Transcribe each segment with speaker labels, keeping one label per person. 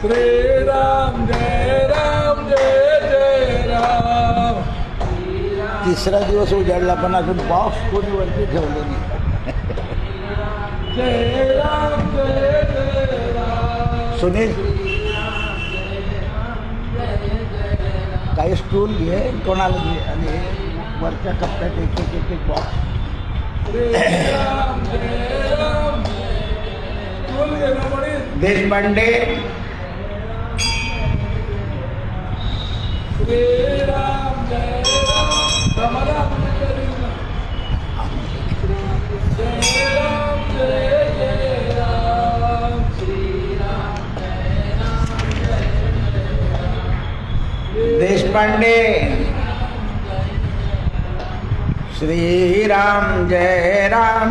Speaker 1: श्रीराम जय राम जय जय राम.
Speaker 2: तिसरा दिवस उजाडला पण अजून बॉक्स कोणी वरती ठेवले नाही.
Speaker 1: जय राम जय जय राम.
Speaker 2: सुनील काही स्टूल घे कोणाला घे आणि वरच्या कप्प्यात एक एक बॉक्स.
Speaker 1: श्रीराम जय राम. बोल घे ना म्हणे.
Speaker 2: देशपांडे
Speaker 1: श्रीराम जय राम. समाधान करीना. जय राम जय जय राम. श्रीराम जय राम जय जय राम.
Speaker 2: देशपांडे श्रीराम जय राम.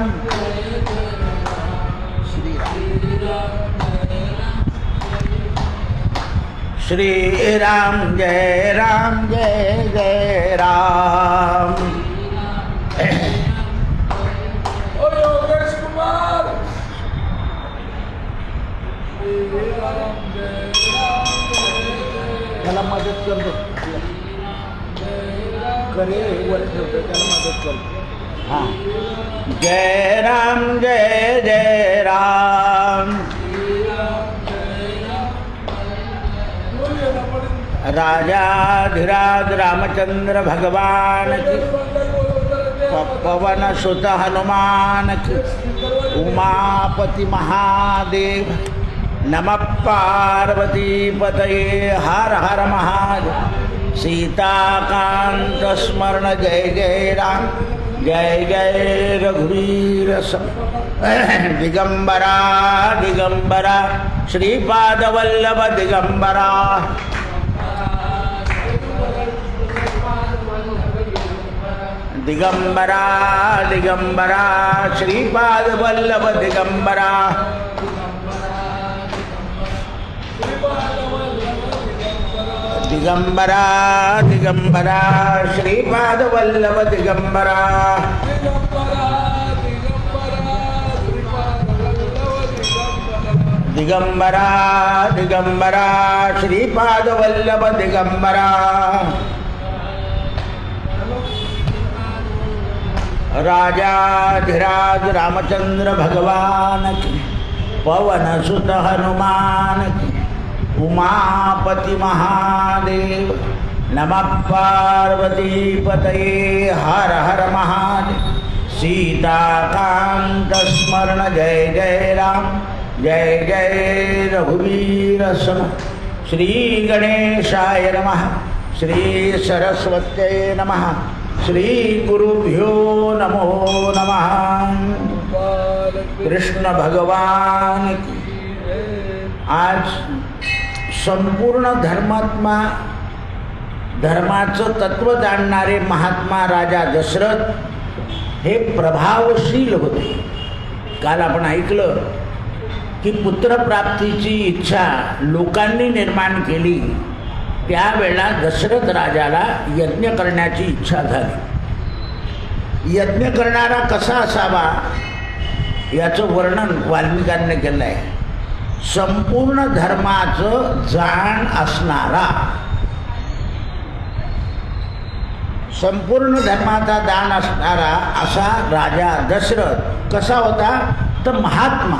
Speaker 2: श्रीराम जय राम जय जय राम.
Speaker 1: ओ योगेश कुमार. श्रीराम जय राम जय जय.
Speaker 2: त्याला मदत करतो करे वर ठेवतो त्याला मदत करतो. हां जय राम जय जय राम. राजाधिराज रामचंद्र भगवान की, पवन सुत हनुमान की, उमापति महादेव. नमः पार्वती पतये हर हर महादेव. सीताकांत स्मरण जय जय राम. जय जय रघुवीर सम. दिगंबरा दिगंबरा श्रीपाद वल्लभ दिगंबरा. दिगंबरा दिगंबरा श्रीपाद वल्लभ दिगंबरा. दिगंबरा दिगंबरा श्रीपाद वल्लभ दिगंबरा. दिगंबरा दिगंबरा श्रीपाद वल्लभ दिगंबरा. राजाधिराज रामचंद्र भगवान की, पवन सुत हनुमान की, उमापति महादेव. नमः पार्वती पतये हर हर महादेव. सीताकांत स्मरण जय जय राम. जय जय रघुवीर सम. श्री गणेशाय नमः. श्री सरस्वत्यै नमः. श्री गुरुभ्यो नमो नमः. कृष्ण भगवान की. आज संपूर्ण धर्मात्मा धर्माचं तत्व जाणणारे महात्मा राजा दशरथ हे प्रभावशील होते. काल आपण ऐकलं की पुत्रप्राप्तीची इच्छा लोकांनी निर्माण केली. त्यावेळेला दशरथ राजाला यज्ञ करण्याची इच्छा झाली. यज्ञ करणारा कसा असावा याचं वर्णन वाल्मिकांनी केलं आहे. संपूर्ण धर्माचं जाण असणारा, संपूर्ण धर्माचा जाण असणारा असा राजा दशरथ कसा होता तर महात्मा.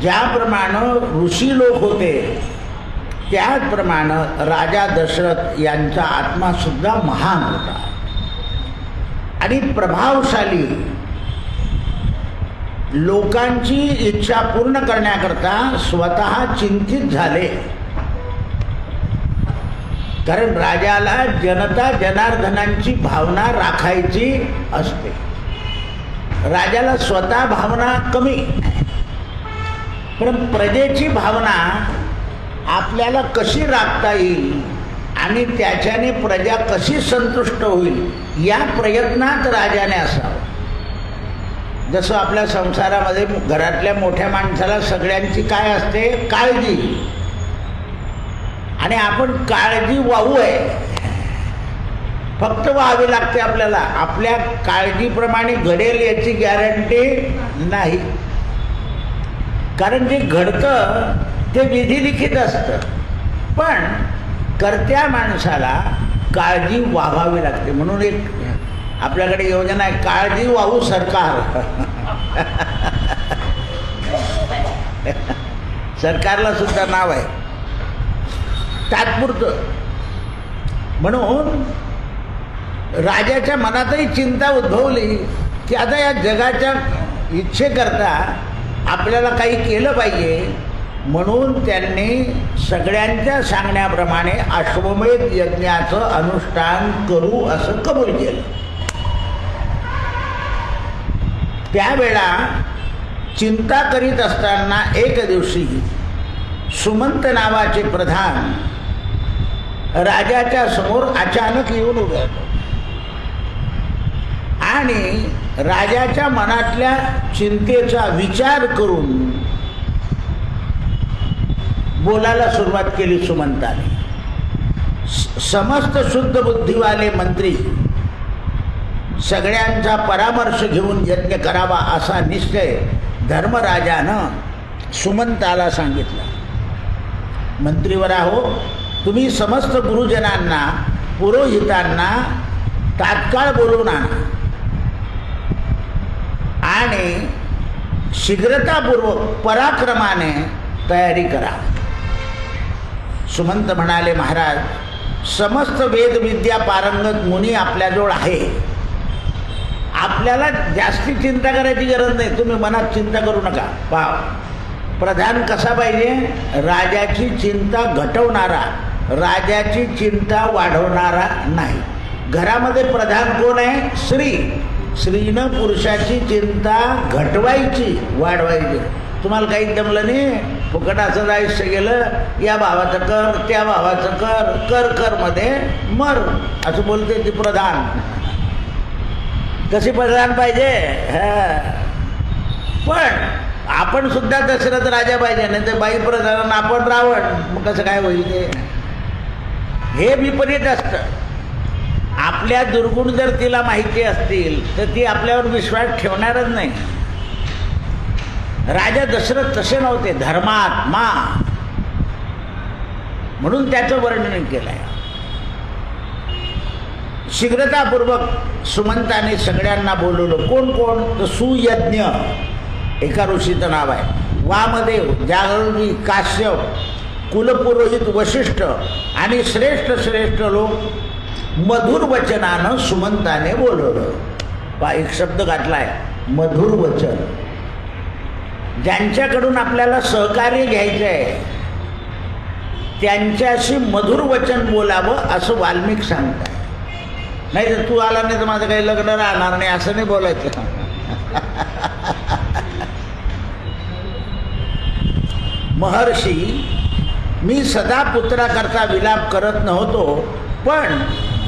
Speaker 2: ज्याप्रमाणे ऋषी लोक होते त्याचप्रमाणे राजा दशरथ यांचा आत्मा सुद्धा महान होता आणि प्रभावशाली. लोकांची इच्छा पूर्ण करण्याकरता स्वतः चिंतित झाले. कारण राजाला जनता जनार्दनांची भावना राखायची असते. राजाला स्वतः भावना कमी, पण प्रजेची भावना आपल्याला कशी राखता येईल आणि त्याच्याने प्रजा कशी संतुष्ट होईल या प्रयत्नात राजाने असावं. जसं आपल्या संसारामध्ये घरातल्या मोठ्या माणसाला सगळ्यांची काय असते काळजी, आणि आपण काळजी वाहू आहे, फक्त व्हावी लागते आपल्याला. आपल्या काळजीप्रमाणे घडेल याची गॅरंटी नाही. कारण जे घडतं ते विधिलिखित असतं, पण कर्त्या माणसाला काळजी वाहावी लागते. म्हणून एक आपल्याकडे योजना आहे, काळजी वाहू सरकार. सरकारला सुद्धा नाव आहे तात्पुरतं. म्हणून राजाच्या मनातही चिंता उद्भवली की आता या जगाच्या इच्छेकरता आपल्याला काही केलं पाहिजे. म्हणून त्यांनी सगळ्यांच्या सांगण्याप्रमाणे अश्वमेध यज्ञाचं अनुष्ठान करू असं कबूल केलं. त्यावेळा चिंता करीत असताना एक दिवशी सुमंत नावाचे प्रधान राजाच्या समोर अचानक येऊन उभे होते आणि राजाच्या मनातल्या चिंतेचा विचार करून बोलायला सुरुवात केली सुमंताने. समस्त शुद्ध बुद्धिवाले मंत्री सगळ्यांचा परामर्श घेऊन यज्ञ करावा असा निश्चय धर्मराजानं सुमंताला सांगितला. मंत्रीवराहो, तुम्ही समस्त गुरुजनांना पुरोहितांना तात्काळ बोलवून आणा आणि शीघ्रतापूर्वक पराक्रमाने तयारी करा. सुमंत म्हणाले, महाराज, समस्त वेदविद्या पारंगत मुनी आपल्याजवळ आहे, आपल्याला जास्ती चिंता करायची गरज नाही, तुम्ही मनात चिंता करू नका. पहा, प्रधान कसा पाहिजे? राजाची चिंता घटवणारा, राजाची चिंता वाढवणारा नाही. घरामध्ये प्रधान कोण आहे? स्त्री. स्त्रीनं पुरुषाची चिंता घटवायची, वाढवायची. तुम्हाला काही जमलं नाही, फुकटाचं आयुष्य गेलं, या भावाचं कर, त्या भावाचं कर, कर कर मध्ये मर, असं बोलते ती प्रधान. कशी प्रधान पाहिजे? पण आपण सुद्धा दशरथ राजा पाहिजे, नाही तर बाई प्रधान आपण रावण, मग कसं काय होईल ते? हे विपरीत असतं. आपल्या दुर्गुण जर तिला माहिती असतील तर ती आपल्यावर विश्वास ठेवणारच नाही. राजा दशरथ तसे नव्हते, धर्मात्मा, म्हणून त्याचं वर्णन केलं आहे. शीघ्रतापूर्वक सुमंताने सगळ्यांना बोलवलं. कोण कोण? तर सुयज्ञ एका ऋषीचं नाव आहे, वामदेव, जागृती, काश्यप, कुलपुरोहित वशिष्ठ आणि श्रेष्ठ श्रेष्ठ लोक मधुर वचनानं सुमंताने बोलवलं. पहा, एक शब्द घातलाय, मधुर वचन. ज्यांच्याकडून आपल्याला सहकार्य घ्यायचं आहे त्यांच्याशी मधुर वचन बोलावं असं वाल्मिक सांगतात. नाही तर तू आला नाही तर माझं काही लग्न राहणार नाही असं नाही बोलायचं. महर्षी, मी सदा पुत्राकरता विलाप करत नव्हतो, पण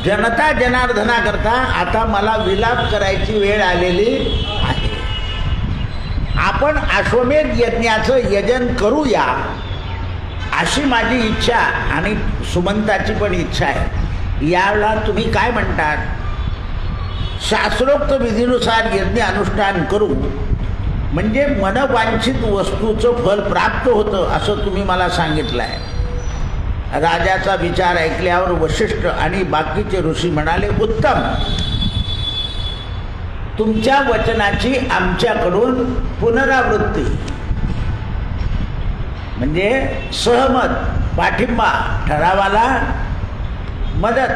Speaker 2: जनता जनार्दनाकरता आता मला विलाप करायची वेळ आलेली आहे. आपण अश्वमेध यज्ञाचं यजन करूया अशी माझी इच्छा आणि सुमंताची पण इच्छा आहे. यावेळेला तुम्ही काय म्हणतात? शास्त्रोक्त विधीनुसार यज्ञ अनुष्ठान करू म्हणजे मनवांछित वस्तूचं फल प्राप्त होतं असं तुम्ही मला सांगितलं आहे. राजाचा विचार ऐकल्यावर वशिष्ठ आणि बाकीचे ऋषी म्हणाले, उत्तम, तुमच्या वचनाची आमच्याकडून पुनरावृत्ती म्हणजे सहमत, पाठिंबा, ठरावाला मदत.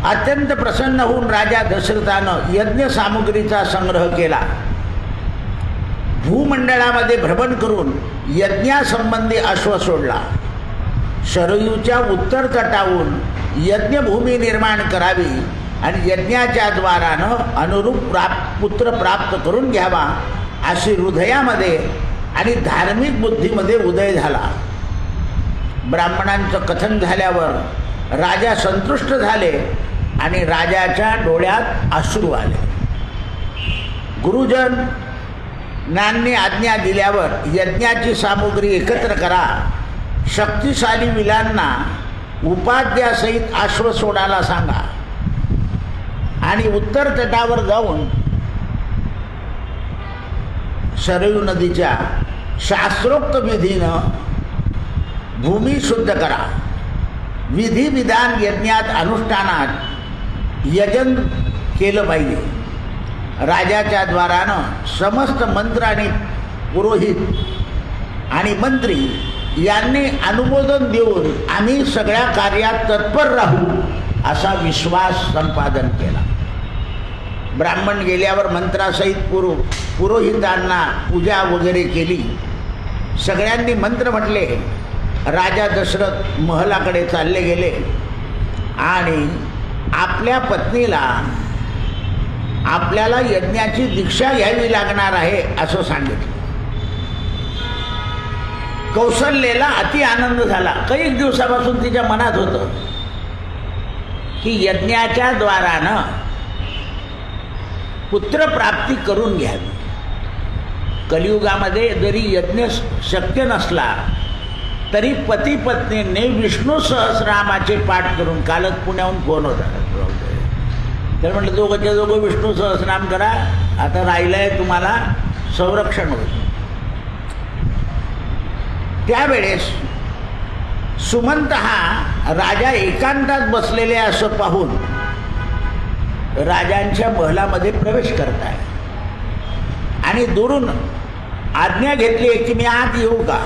Speaker 2: अत्यंत प्रसन्न होऊन राजा दशरथानं यज्ञ सामुग्रीचा संग्रह केला. भूमंडळामध्ये भ्रमण करून यज्ञासंबंधी अश्व सोडला. शरयूच्या उत्तर तटावरून यज्ञभूमी निर्माण करावी आणि यज्ञाच्या द्वारानं अनुरूप पुत्र प्राप्त करून घ्यावा अशी हृदयामध्ये आणि धार्मिक बुद्धीमध्ये उदय झाला. ब्राह्मणांचं कथन झाल्यावर राजा संतुष्ट झाले आणि राजाच्या डोळ्यात अश्रू आले. गुरुजनांनी आज्ञा दिल्यावर यज्ञाची सामुग्री एकत्र करा, शक्तिशाली विलांना उपाध्यासहित अश्व सोडायला सांगा आणि उत्तर तटावर जाऊन शरयू नदीच्या शास्त्रोक्त विधीनं भूमी शुद्ध करा, विधी विधान यज्ञात अनुष्ठानात यजन केलं पाहिजे. राजाच्या द्वारानं समस्त मंत्र आणि पुरोहित आणि मंत्री यांनी अनुमोदन देऊन आम्ही सगळ्या कार्यात तत्पर राहू असा विश्वास संपादन केला. ब्राह्मण गेल्यावर मंत्रासहित पुरोहितांना पूजा वगैरे केली. सगळ्यांनी मंत्र म्हटले. राजा दशरथ महलाकडे चालले गेले आणि आपल्या पत्नीला आपल्याला यज्ञाची दीक्षा घ्यावी लागणार आहे असं सांगितलं. कौशल्येला अति आनंद झाला. काही दिवसापासून तिच्या मनात होतं की यज्ञाच्या द्वारानं पुत्रप्राप्ती करून घ्यावी. कलियुगामध्ये जरी यज्ञ शक्य नसला तरी पती पत्नींनी विष्णू सहस्रनामाचे पाठ करून, कालच पुण्याहून फोन होता, तर म्हटलं दोघंच्या दोघं विष्णू सहस्रनाम करा, आता राहिलं आहे तुम्हाला संरक्षण होईल. त्यावेळेस सुमंत हा राजा एकांतात बसलेले असं पाहून राजांच्या महलामध्ये प्रवेश करत आहे आणि दुरून आज्ञा घेतली की मी आत येऊ का?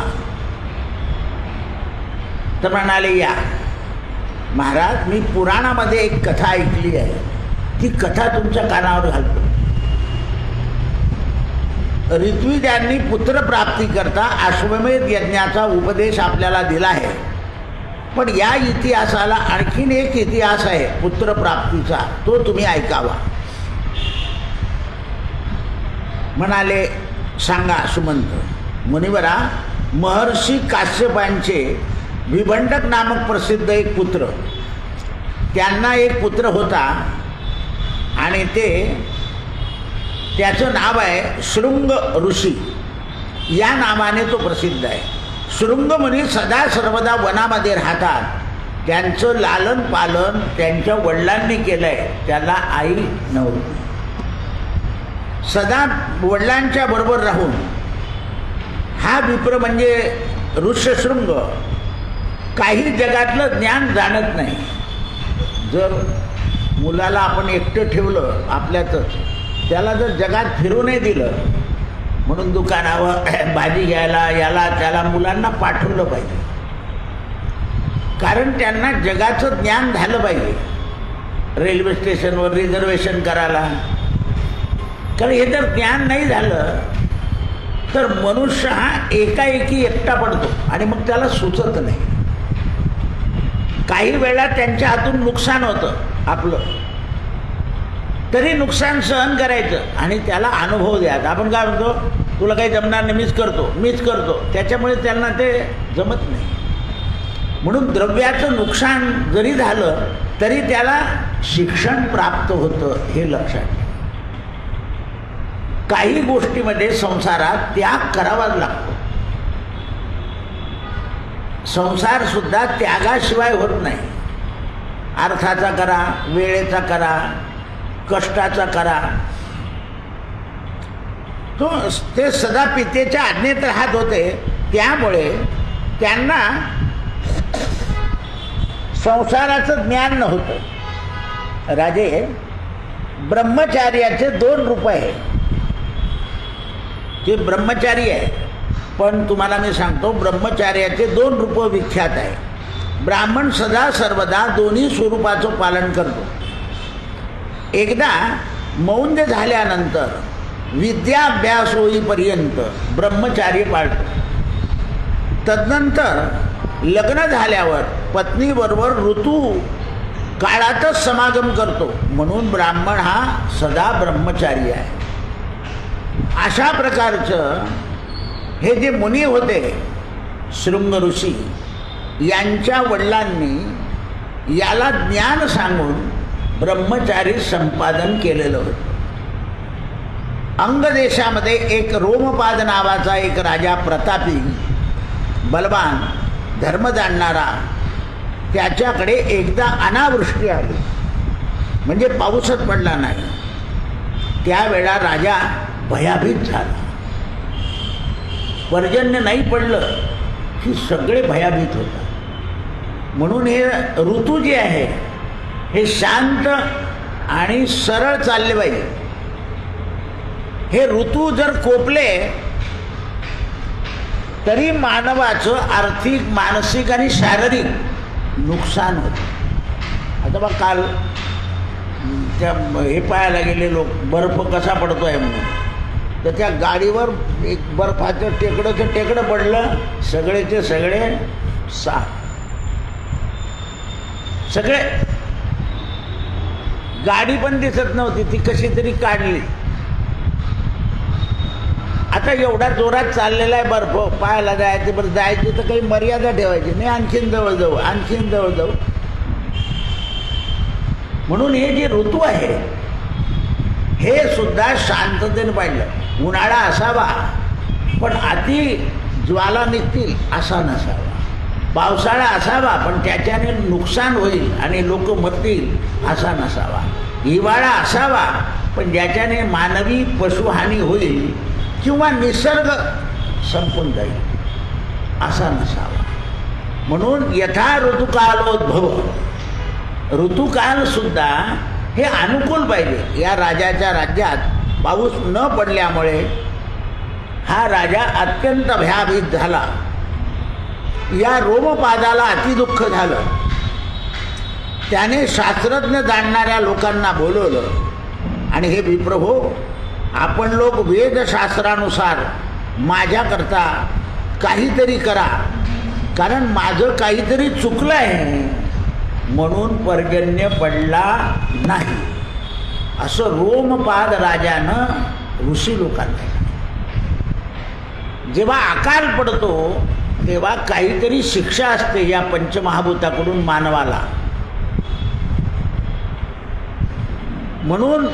Speaker 2: तर म्हणाले या. महाराज, मी पुराणामध्ये एक कथा ऐकली आहे, ती कथा तुमच्या कानावर घालतो. ऋत्विजांनी पुत्रप्राप्तीकरता अश्वमेध यज्ञाचा उपदेश आपल्याला दिला आहे, पण या इतिहासाला आणखीन एक इतिहास आहे पुत्रप्राप्तीचा, तो तुम्ही ऐकावा. म्हणाले सांगा सुमंत. मुनिवरा, महर्षी काश्यपांचे विभंडक नामक प्रसिद्ध एक पुत्र, त्यांना एक पुत्र होता आणि त्याचं नाव आहे शृंग ऋषी. या नावाने तो प्रसिद्ध आहे. शृंग मुनी सदा सर्वदा वनामध्ये राहतात. त्यांचं लालन पालन त्यांच्या वडिलांनी केलं आहे. त्याला आई नव्हती. सदा वडिलांच्या बरोबर राहून हा विप्र म्हणजे ऋष्यशृंग काही जगातलं ज्ञान जाणत नाही. जर मुलाला आपण एकटं ठेवलं आपल्यातच, त्याला जर जगात फिरू नाही दिलं, म्हणून दुकानावर भाजी घ्यायला याला त्याला मुलांना पाठवलं पाहिजे, कारण त्यांना जगाचं ज्ञान झालं पाहिजे. रेल्वे स्टेशनवर रिझर्वेशन करायला, कारण हे जर ज्ञान नाही झालं तर मनुष्य हा एकाएकी एकटा पडतो आणि मग त्याला सुचत नाही. काही वेळा त्यांच्या हातून नुकसान होतं आपलं, तरी नुकसान सहन करायचं आणि त्याला अनुभव द्यायचा. आपण काय म्हणतो, तुला काही जमणार नाही, मीच करतो, त्याच्यामुळे त्यांना ते जमत नाही. म्हणून द्रव्याचं नुकसान जरी झालं तरी त्याला शिक्षण प्राप्त होतं, हे लक्षात घ्या. काही गोष्टीमध्ये संसारात त्याग करावाच लागतो. संसार सुद्धा त्यागाशिवाय होत नाही. अर्थाचा करा, वेळेचा करा, कष्टाचा करा. ते सदा पितेच्या आज्ञेत राहत होते, त्यामुळे त्यांना संसाराचं ज्ञान नव्हतं. राजे, ब्रह्मचार्याचे 2 रूप आहे. ते ब्रह्मचारी आहे, पण तुम्हाला मी सांगतो ब्रह्मचार्याचे 2 रूप विख्यात आहे. ब्राह्मण सदा सर्वदा दोन्ही स्वरूपाचं पालन करतो. एकदा मौंज झाल्यानंतर विद्याभ्यास होईपर्यंत ब्रह्मचार्य पाळतो. तदनंतर लग्न झाल्यावर पत्नीबरोबर ऋतू काळातच समागम करतो, म्हणून ब्राह्मण हा सदा ब्रह्मचारी आहे. अशा प्रकारचं हे जे मुनी होते शृंग ऋषी, यांच्या वडिलांनी याला ज्ञान सांगून ब्रह्मचारी संपादन केलेलं होतं. अंग देशामध्ये एक रोमपाद नावाचा एक राजा, प्रतापी, बलवान, धर्म जाणणारा, त्याच्याकडे एकदा अनावृष्टी आली, म्हणजे पाऊसच पडला नाही. त्यावेळा राजा भयभीत झाला. पर्जन्य नाही पडलं की सगळे भयभीत होतात. म्हणून हे ऋतू जे आहे हे शांत आणि सरळ चालले पाहिजे. हे ऋतू जर कोपले तरी मानवाचं आर्थिक, मानसिक आणि शारीरिक नुकसान होतं. आता बघ काल त्या हे पाहायला गेले लोक, बर्फ कसा पडतो आहे म्हणून, तर त्या गाडीवर एक बर्फाचं टेकडं पडलं, सगळेचे सगळे साप, सगळे. गाडी पण दिसत नव्हती, ती कशी तरी काढली. आता एवढा जोरात चाललेला आहे बर्फ, पाहायला जायचं, बरं जायची तर काही मर्यादा ठेवायची नाही, आणखीन जवळ जाऊ, आणखीन जवळ जाऊ. म्हणून हे जे ऋतू आहे हे सुद्धा शांततेने पाहिलं. उन्हाळा असावा पण अति ज्वाला निघतील असा नसावा. पावसाळा असावा पण त्याच्याने नुकसान होईल आणि लोक मरतील असा नसावा. हिवाळा असावा पण ज्याच्याने मानवी पशुहानी होईल किंवा निसर्ग संपून जाईल असा नसावा. म्हणून यथा ऋतुकालोद्भव, ऋतुकाल सुद्धा हे अनुकूल पाहिजे. या राजाच्या राज्यात पाऊस न पडल्यामुळे हा राजा अत्यंत भयभीत झाला. या रोमपादाला अतिदुःख झालं. त्याने शास्त्रज्ञ जाणणाऱ्या लोकांना बोलवलं आणि हे विप्रभो, आपण लोक वेदशास्त्रानुसार माझ्याकरता काहीतरी करा, कारण माझं काहीतरी चुकलं आहे म्हणून पर्जन्य पडला नाही, असं रोमपाद राजानं ऋषी लोकांना. जेव्हा अकाल पडतो तेव्हा काहीतरी शिक्षा असते या पंचमहाभूताकडून मानवाला. म्हणून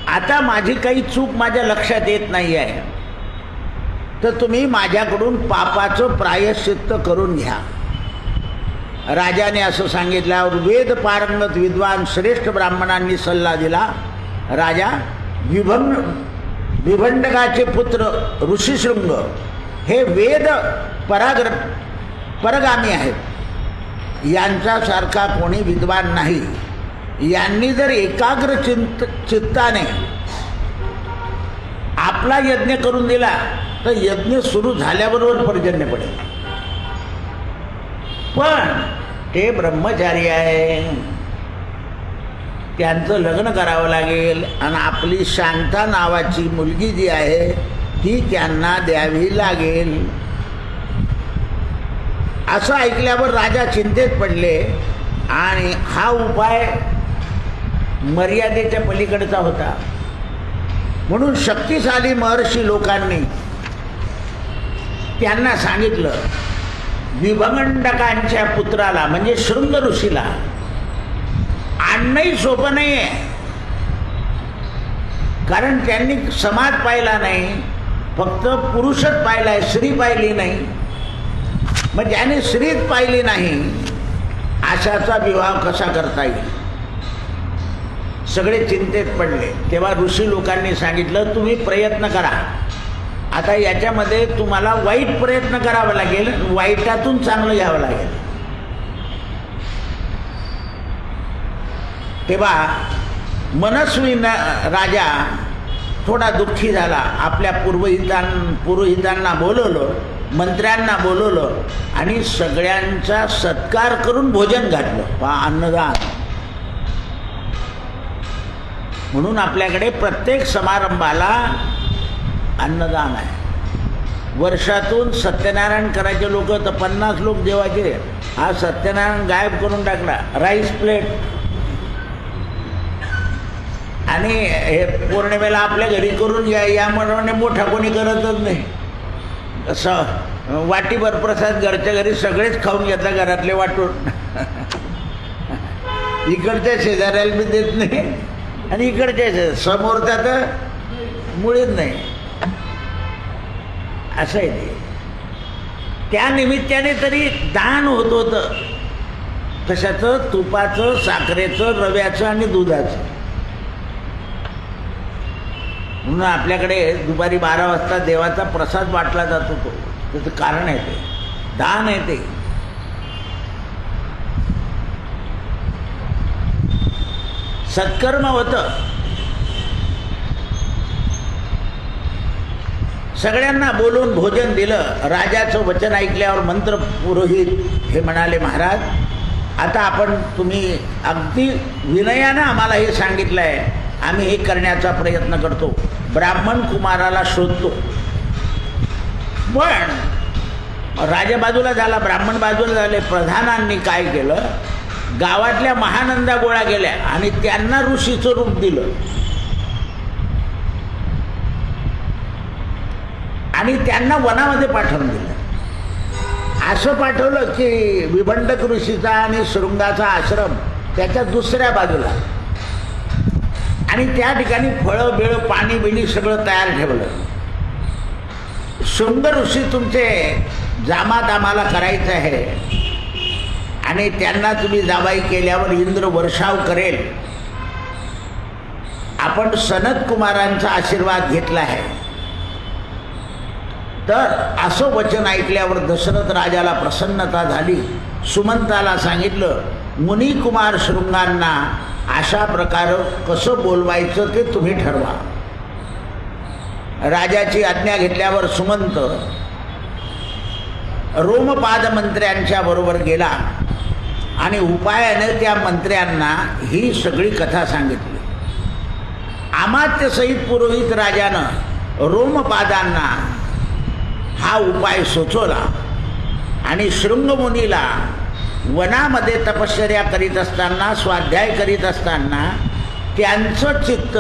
Speaker 2: आता माझी काही चूक माझ्या लक्षात येत नाही आहे, तर तुम्ही माझ्याकडून पापाचं प्रायश्चित्त करून घ्या. राजाने असं सांगितल्यावर वेद पारंगत विद्वान श्रेष्ठ ब्राह्मणांनी सल्ला दिला. राजा, विभंडकाचे पुत्र ऋषीशृंग हे वेद परगामी आहेत. यांच्यासारखा कोणी विद्वान नाही. यांनी जर एकाग्र चित्ताने आपला यज्ञ करून दिला तर यज्ञ सुरू झाल्याबरोबर पर्जन्य पडेल. पण ते ब्रह्मचारी आहे, त्यांचं लग्न करावं लागेल आणि आपली शांता नावाची मुलगी जी आहे ती त्यांना द्यावी लागेल. असं ऐकल्यावर राजा चिंतेत पडले आणि हा उपाय मर्यादेच्या पलीकडचा होता. म्हणून शक्तिशाली महर्षी लोकांनी त्यांना सांगितलं, विभंडकांच्या पुत्राला म्हणजे शृंग ऋषीला आणणंही सोपं नाही आहे. कारण त्यांनी समाज पाहिला नाही, फक्त पुरुषच पाहिला आहे, स्त्री पाहिली नाही. मग ज्याने स्त्रीच पाहिली नाही अशाचा विवाह कसा करता येईल. सगळे चिंतेत पडले. तेव्हा ऋषी लोकांनी सांगितलं, तुम्ही प्रयत्न करा. आता याच्यामध्ये तुम्हाला वाईट प्रयत्न करावा लागेल, वाईटातून चांगलं घ्यावं लागेल. तेव्हा मनस्वी राजा थोडा दुःखी झाला. आपल्या पुरोहितांना बोलवलं, मंत्र्यांना बोलवलं आणि सगळ्यांचा सत्कार करून भोजन घातलं. अन्नदान. म्हणून आपल्याकडे प्रत्येक समारंभाला अन्नदान आहे. वर्षातून सत्यनारायण करायचे लोक तर 50 लोक जेवायचे. हा सत्यनारायण गायब करून टाकला. Rice plate. आणि हे पौर्णिमेला आपल्या घरी करून या म्हणून मोठा कोणी करतच नाही. असं वाटीभर प्रसाद घरच्या घरी सगळेच खाऊन घेतात, घरातले वाटून. इकडच्या शेजाऱ्याला बी देत नाही आणि इकडच्या समोरचा तर मुळीच नाही. असं आहे ते. त्या निमित्ताने तरी दान होत होतं. कशाचं? तुपाचं, साखरेचं, रव्याचं आणि दुधाचं. म्हणून आपल्याकडे दुपारी 12 वाजता देवाचा प्रसाद वाटला जातो. तो त्याचं कारण आहे ते. दान आहे ते. सत्कर्म होतं. सगळ्यांना बोलून भोजन दिलं. राजाचं वचन ऐकल्यावर मंत्र पुरोहित हे म्हणाले, महाराज आता तुम्ही अगदी विनयानं आम्हाला हे सांगितलं आहे, आम्ही हे करण्याचा प्रयत्न करतो, ब्राह्मण कुमाराला शोधतो. पण राजा बाजूला झाला, ब्राह्मण बाजूला झाले. प्रधानांनी काय केलं, गावातल्या महानंदा गोळा केल्या आणि त्यांना ऋषीचं रूप दिलं आणि त्यांना वनामध्ये पाठवून दिलं. असं पाठवलं की विभंडक ऋषीचा आणि शृंगाचा आश्रम त्याच्या दुसऱ्या बाजूला, आणि त्या ठिकाणी फळं बिळं पाणी बिणी सगळं तयार ठेवलं. शृंग ऋषी तुमचे जामात आम्हाला करायचं आहे आणि त्यांना तुम्ही जाबाई केल्यावर इंद्र वर्षाव करेल. आपण सनत कुमारांचा आशीर्वाद घेतला आहे. तर असं वचन ऐकल्यावर दशरथ राजाला प्रसन्नता झाली. सुमंताला सांगितलं, मुनी कुमार शृंगांना अशा प्रकारे कसं बोलवायचं ते तुम्ही ठरवा. राजाची आज्ञा घेतल्यावर सुमंत रोमपाद मंत्र्यांच्या बरोबर गेला आणि उपायाने त्या मंत्र्यांना ही सगळी कथा सांगितली. अमात्यसहित पुरोहित राजानं रोमपादांना हा उपाय सुचवला आणि शृंगमुनीला वनामध्ये तपश्चर्या करीत असताना, स्वाध्याय करीत असताना त्यांचं चित्त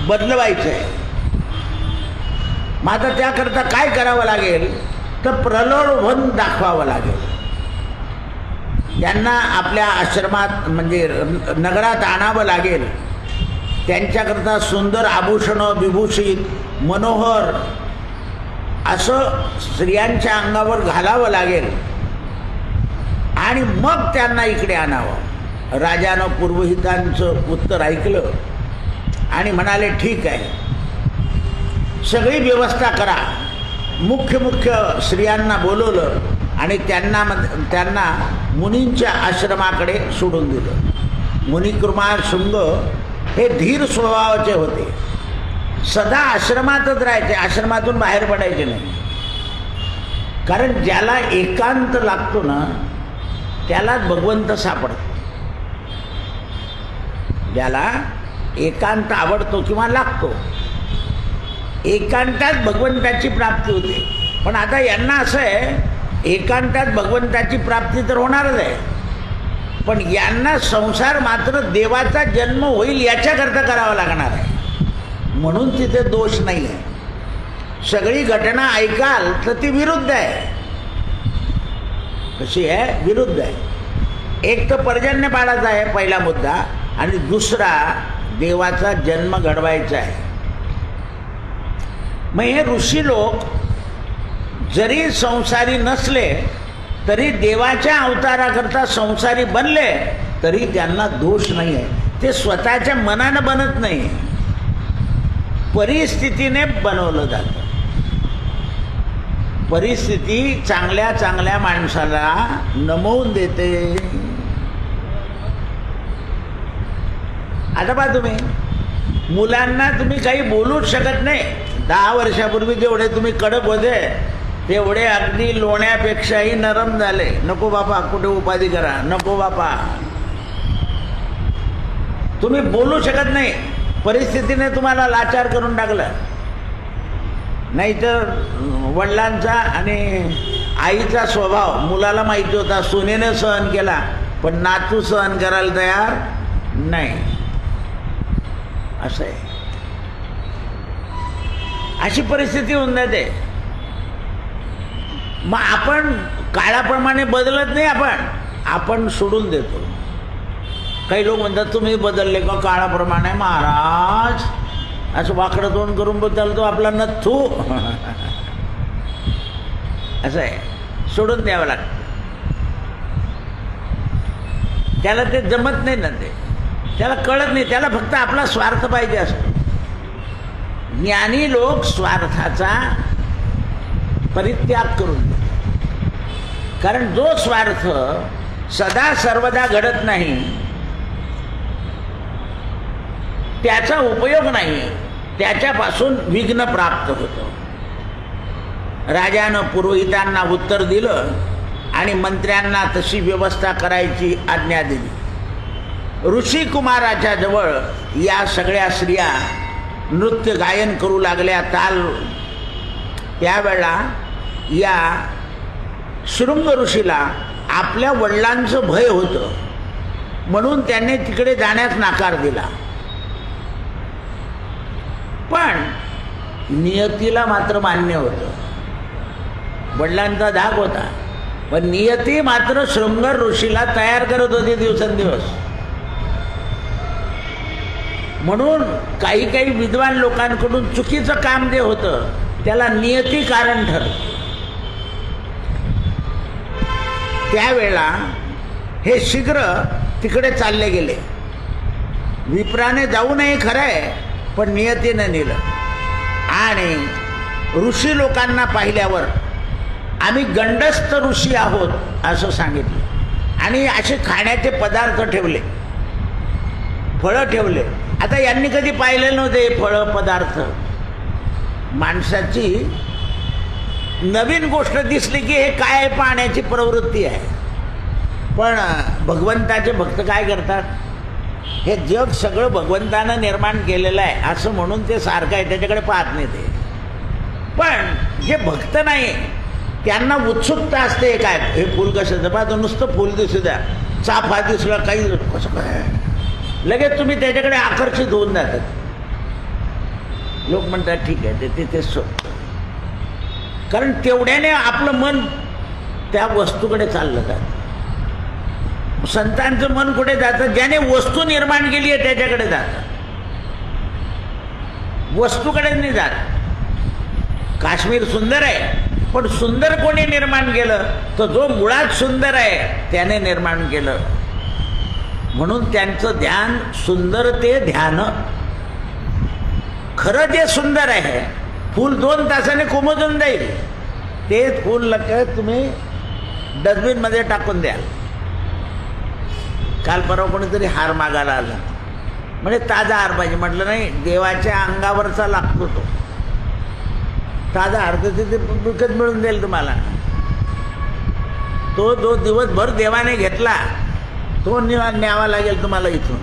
Speaker 2: बदलवायचं आहे. मग आता त्याकरता काय करावं लागेल, तर प्रलोभन दाखवावं लागेल. त्यांना आपल्या आश्रमात म्हणजे नगरात आणावं लागेल. त्यांच्याकरता सुंदर आभूषणं विभूषित मनोहर असं स्त्रियांच्या अंगावर घालावं लागेल आणि मग त्यांना इकडे आणावं. राजानं पुरोहितांचं उत्तर ऐकलं आणि म्हणाले, ठीक आहे, सगळी व्यवस्था करा. मुख्य स्त्रियांना बोलवलं आणि त्यांना मुनींच्या आश्रमाकडे सोडून दिलं. मुनिकुमार शृंग हे धीर स्वभावाचे होते. सदा आश्रमातच राहायचे, आश्रमातून बाहेर पडायचे नाही. कारण ज्याला एकांत लागतो ना त्याला भगवंत सापडतो. ज्याला एकांत आवडतो किंवा लागतो, एकांतात भगवंताची प्राप्ती होते. पण आता यांना असं आहे, एकांतात भगवंताची प्राप्ती तर होणारच आहे, पण यांना संसार मात्र देवाचा जन्म होईल याच्याकरता करावा लागणार आहे. म्हणून तिथे दोष नाही आहे. सगळी घटना ऐकाल तर ती विरुद्ध आहे. कशी आहे? विरुद्ध आहे. एक तर पर्जन्य पाळायचा आहे पहिला मुद्दा, आणि दुसरा देवाचा जन्म घडवायचा आहे. मग हे ऋषी लोक जरी संसारी नसले तरी देवाच्या अवताराकरता संसारी बनले तरी त्यांना दोष नाही आहे. ते स्वतःच्या मनानं बनत नाही, परिस्थितीने बनवलं जातं. परिस्थिती चांगल्या चांगल्या माणसाला नमवून देते. आता पहा, तुम्ही मुलांना तुम्ही काही बोलूच शकत नाही. 10 वर्षापूर्वी जेवढे तुम्ही कडक होते तेवढे अगदी लोण्यापेक्षाही नरम झाले. नको बापा, कुठे उपाधी करा, नको बापा. तुम्ही बोलू शकत नाही, परिस्थितीने तुम्हाला लाचार करून टाकलं. नाहीतर वडिलांचा आणि आईचा स्वभाव मुलाला माहिती होता, सुनेने सहन केला, पण नातू सहन करायला तयार नाही. असं आहे. अशी परिस्थिती होऊन जाते. मग आपण काळाप्रमाणे बदलत नाही, आपण सोडून देतो. काही लोक म्हणतात, तुम्ही बदलले का काळाप्रमाणे? महाराज असं वाकडं तोंड करून बदलतो आपला नथू. असं आहे, सोडून द्यावं लागतं. त्याला ते जमत नाही ना, त्याला कळत नाही. त्याला फक्त आपला स्वार्थ पाहिजे असतो. ज्ञानी लोक स्वार्थाचा परित्याग करून देतात. कारण जो स्वार्थ सदा सर्वदा घडत नाही त्याचा उपयोग नाही, त्याच्यापासून विघ्न प्राप्त होतं. राजानं पुरोहितांना उत्तर दिलं आणि मंत्र्यांना तशी व्यवस्था करायची आज्ञा दिली. ऋषी कुमाराच्या जवळ या सगळ्या स्त्रिया नृत्य गायन करू लागल्या, ताल. त्यावेळा या शृंग ऋषीला आपल्या वडिलांचं भय होतं, म्हणून त्यांनी तिकडे जाण्यास नकार दिला. पण नियतीला मात्र मान्य होतं. वडिलांचा धाक होता, पण नियती मात्र शृंग ऋषीला तयार करत होती दिवसेंदिवस. म्हणून काही काही विद्वान लोकांकडून चुकीचं काम जे होतं त्याला नियती कारण ठरतं. त्यावेळा हे शीघ्र तिकडे चालले गेले. विप्राने जाऊ नये खरं आहे, पण नियतीने नेलं. आणि ऋषी लोकांना पाहिल्यावर आम्ही गंडस्थ ऋषी आहोत असं सांगितलं आणि असे खाण्याचे पदार्थ ठेवले, फळं ठेवले. आता यांनी कधी पाहिले नव्हते फळं पदार्थ. माणसाची नवीन गोष्ट दिसली की हे काय पाहण्याची प्रवृत्ती आहे. पण भगवंताचे भक्त काय करतात, हे जग सगळं भगवंतानं निर्माण केलेलं आहे असं म्हणून ते सारखं आहे, त्याच्याकडे पाहत नाही ते. पण जे भक्त नाही त्यांना उत्सुकता असते, काय हे फूल कसं पाहतो, नुसतं फूल दिसू द्या, चाफा दिसला काही कसं काय, लगेच तुम्ही त्याच्याकडे आकर्षित होऊन जातात. लोक म्हणतात ठीक आहे ते तिथेच सोडतं, कारण तेवढ्याने आपलं मन त्या वस्तूकडे चाललं जातं. संतांचं मन कुठे जातं, ज्याने वस्तू निर्माण केली आहे त्याच्याकडे जातं, वस्तूकडे नाही जात. काश्मीर सुंदर आहे, पण सुंदर कोणी निर्माण केलं, तर जो मुळात सुंदर आहे त्याने निर्माण केलं. म्हणून त्यांचं ध्यान सुंदर ते ध्यान. खरं जे सुंदर आहे, फूल 2 तासाने कोमजून जाईल, ते फूल लगेच तुम्ही डस्टबिनमध्ये टाकून द्या. काल परवा कोणीतरी हार मागायला आला, म्हणजे ताजा हार पाहिजे. म्हटलं नाही, देवाच्या अंगावरचा लागतो तो ताजा हार, तर ते विकत मिळून जाईल तुम्हाला. तो जो दिवसभर देवाने घेतला तो न्यावा लागेल तुम्हाला इथून.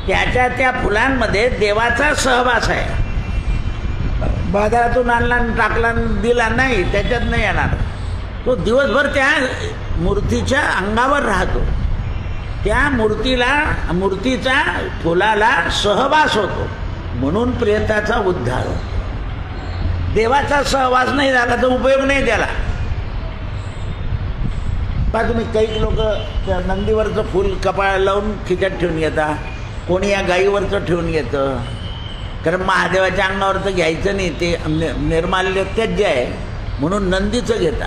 Speaker 2: त्याच्या त्या फुलांमध्ये देवाचा सहवास आहे. बाजारातून आणला टाकला दिला नाही, त्याच्यात नाही येणार. तो दिवसभर त्या मूर्तीच्या अंगावर राहतो. त्या मूर्तीचा फुलाला सहवास होतो, म्हणून प्रेताचा उद्धार होतो. देवाचा सहवास नाही झाला तर उपयोग नाही त्याला. पहा तुम्ही, काही लोक त्या नंदीवरचं फूल कपाळाला लावून खिच्यात ठेवून येतात, कोणी या गाईवरचं ठेवून येतं. कारण महादेवाच्या अंगावरचं घ्यायचं नाही, ते निर्माल्य त्याज्य आहे, म्हणून नंदीचं घेता.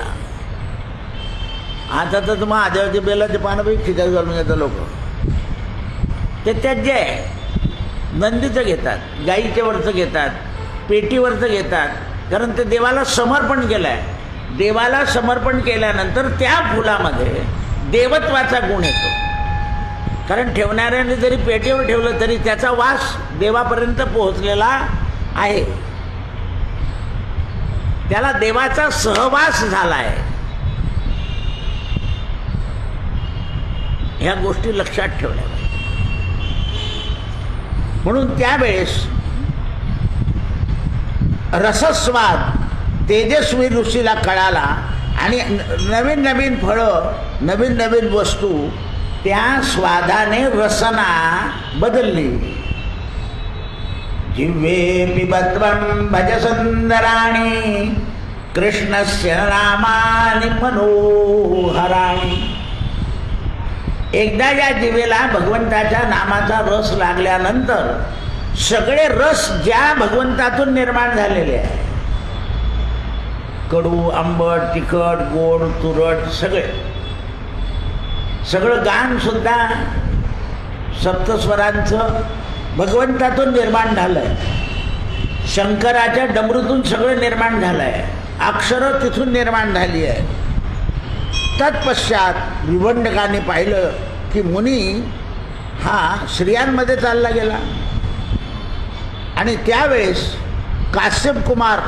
Speaker 2: आता तर महादेवाचे बेलाचे पानं बी खिच्यात घालून येतं लोक, ते त्याज्य आहे. नंदीचं घेतात, गाईच्या वरचं घेतात, पेटीवरचं घेतात, कारण ते देवाला समर्पण केलं आहे. देवाला समर्पण केल्यानंतर त्या फुलामध्ये देवत्वाचा गुण येतो. कारण ठेवणाऱ्याने जरी पेटीवर ठेवलं तरी त्याचा वास देवापर्यंत पोहोचलेला आहे, त्याला देवाचा सहवास झाला आहे. ह्या गोष्टी लक्षात ठेवल्या पाहिजे. म्हणून त्यावेळेस रसस्वाद तेजस्वी ऋषीला कळाला आणि नवीन नवीन फळं, नवीन नवीन वस्तू, त्या स्वादाने रसना बदलली. जिव्हे पिबत्वं भज सुंदराणि कृष्णस्य नामानि मनोहराणि. एकदा या जिवेला भगवंताच्या नामाचा रस लागल्यानंतर सगळे रस ज्या भगवंतातून निर्माण झालेले आहे, कडू, आंबट, तिखट, गोड, तुरट, सगळं गान सुद्धा सप्तस्वरांचं भगवंतातून निर्माण झालंय. शंकराच्या डमरूतून सगळं निर्माण झालंय, अक्षरं तिथून निर्माण झाली आहे. तत्पश्चात विभंडकांनी पाहिलं की मुनी हा स्त्रियांमध्ये चालला गेला. आणि त्यावेळेस काश्यप कुमार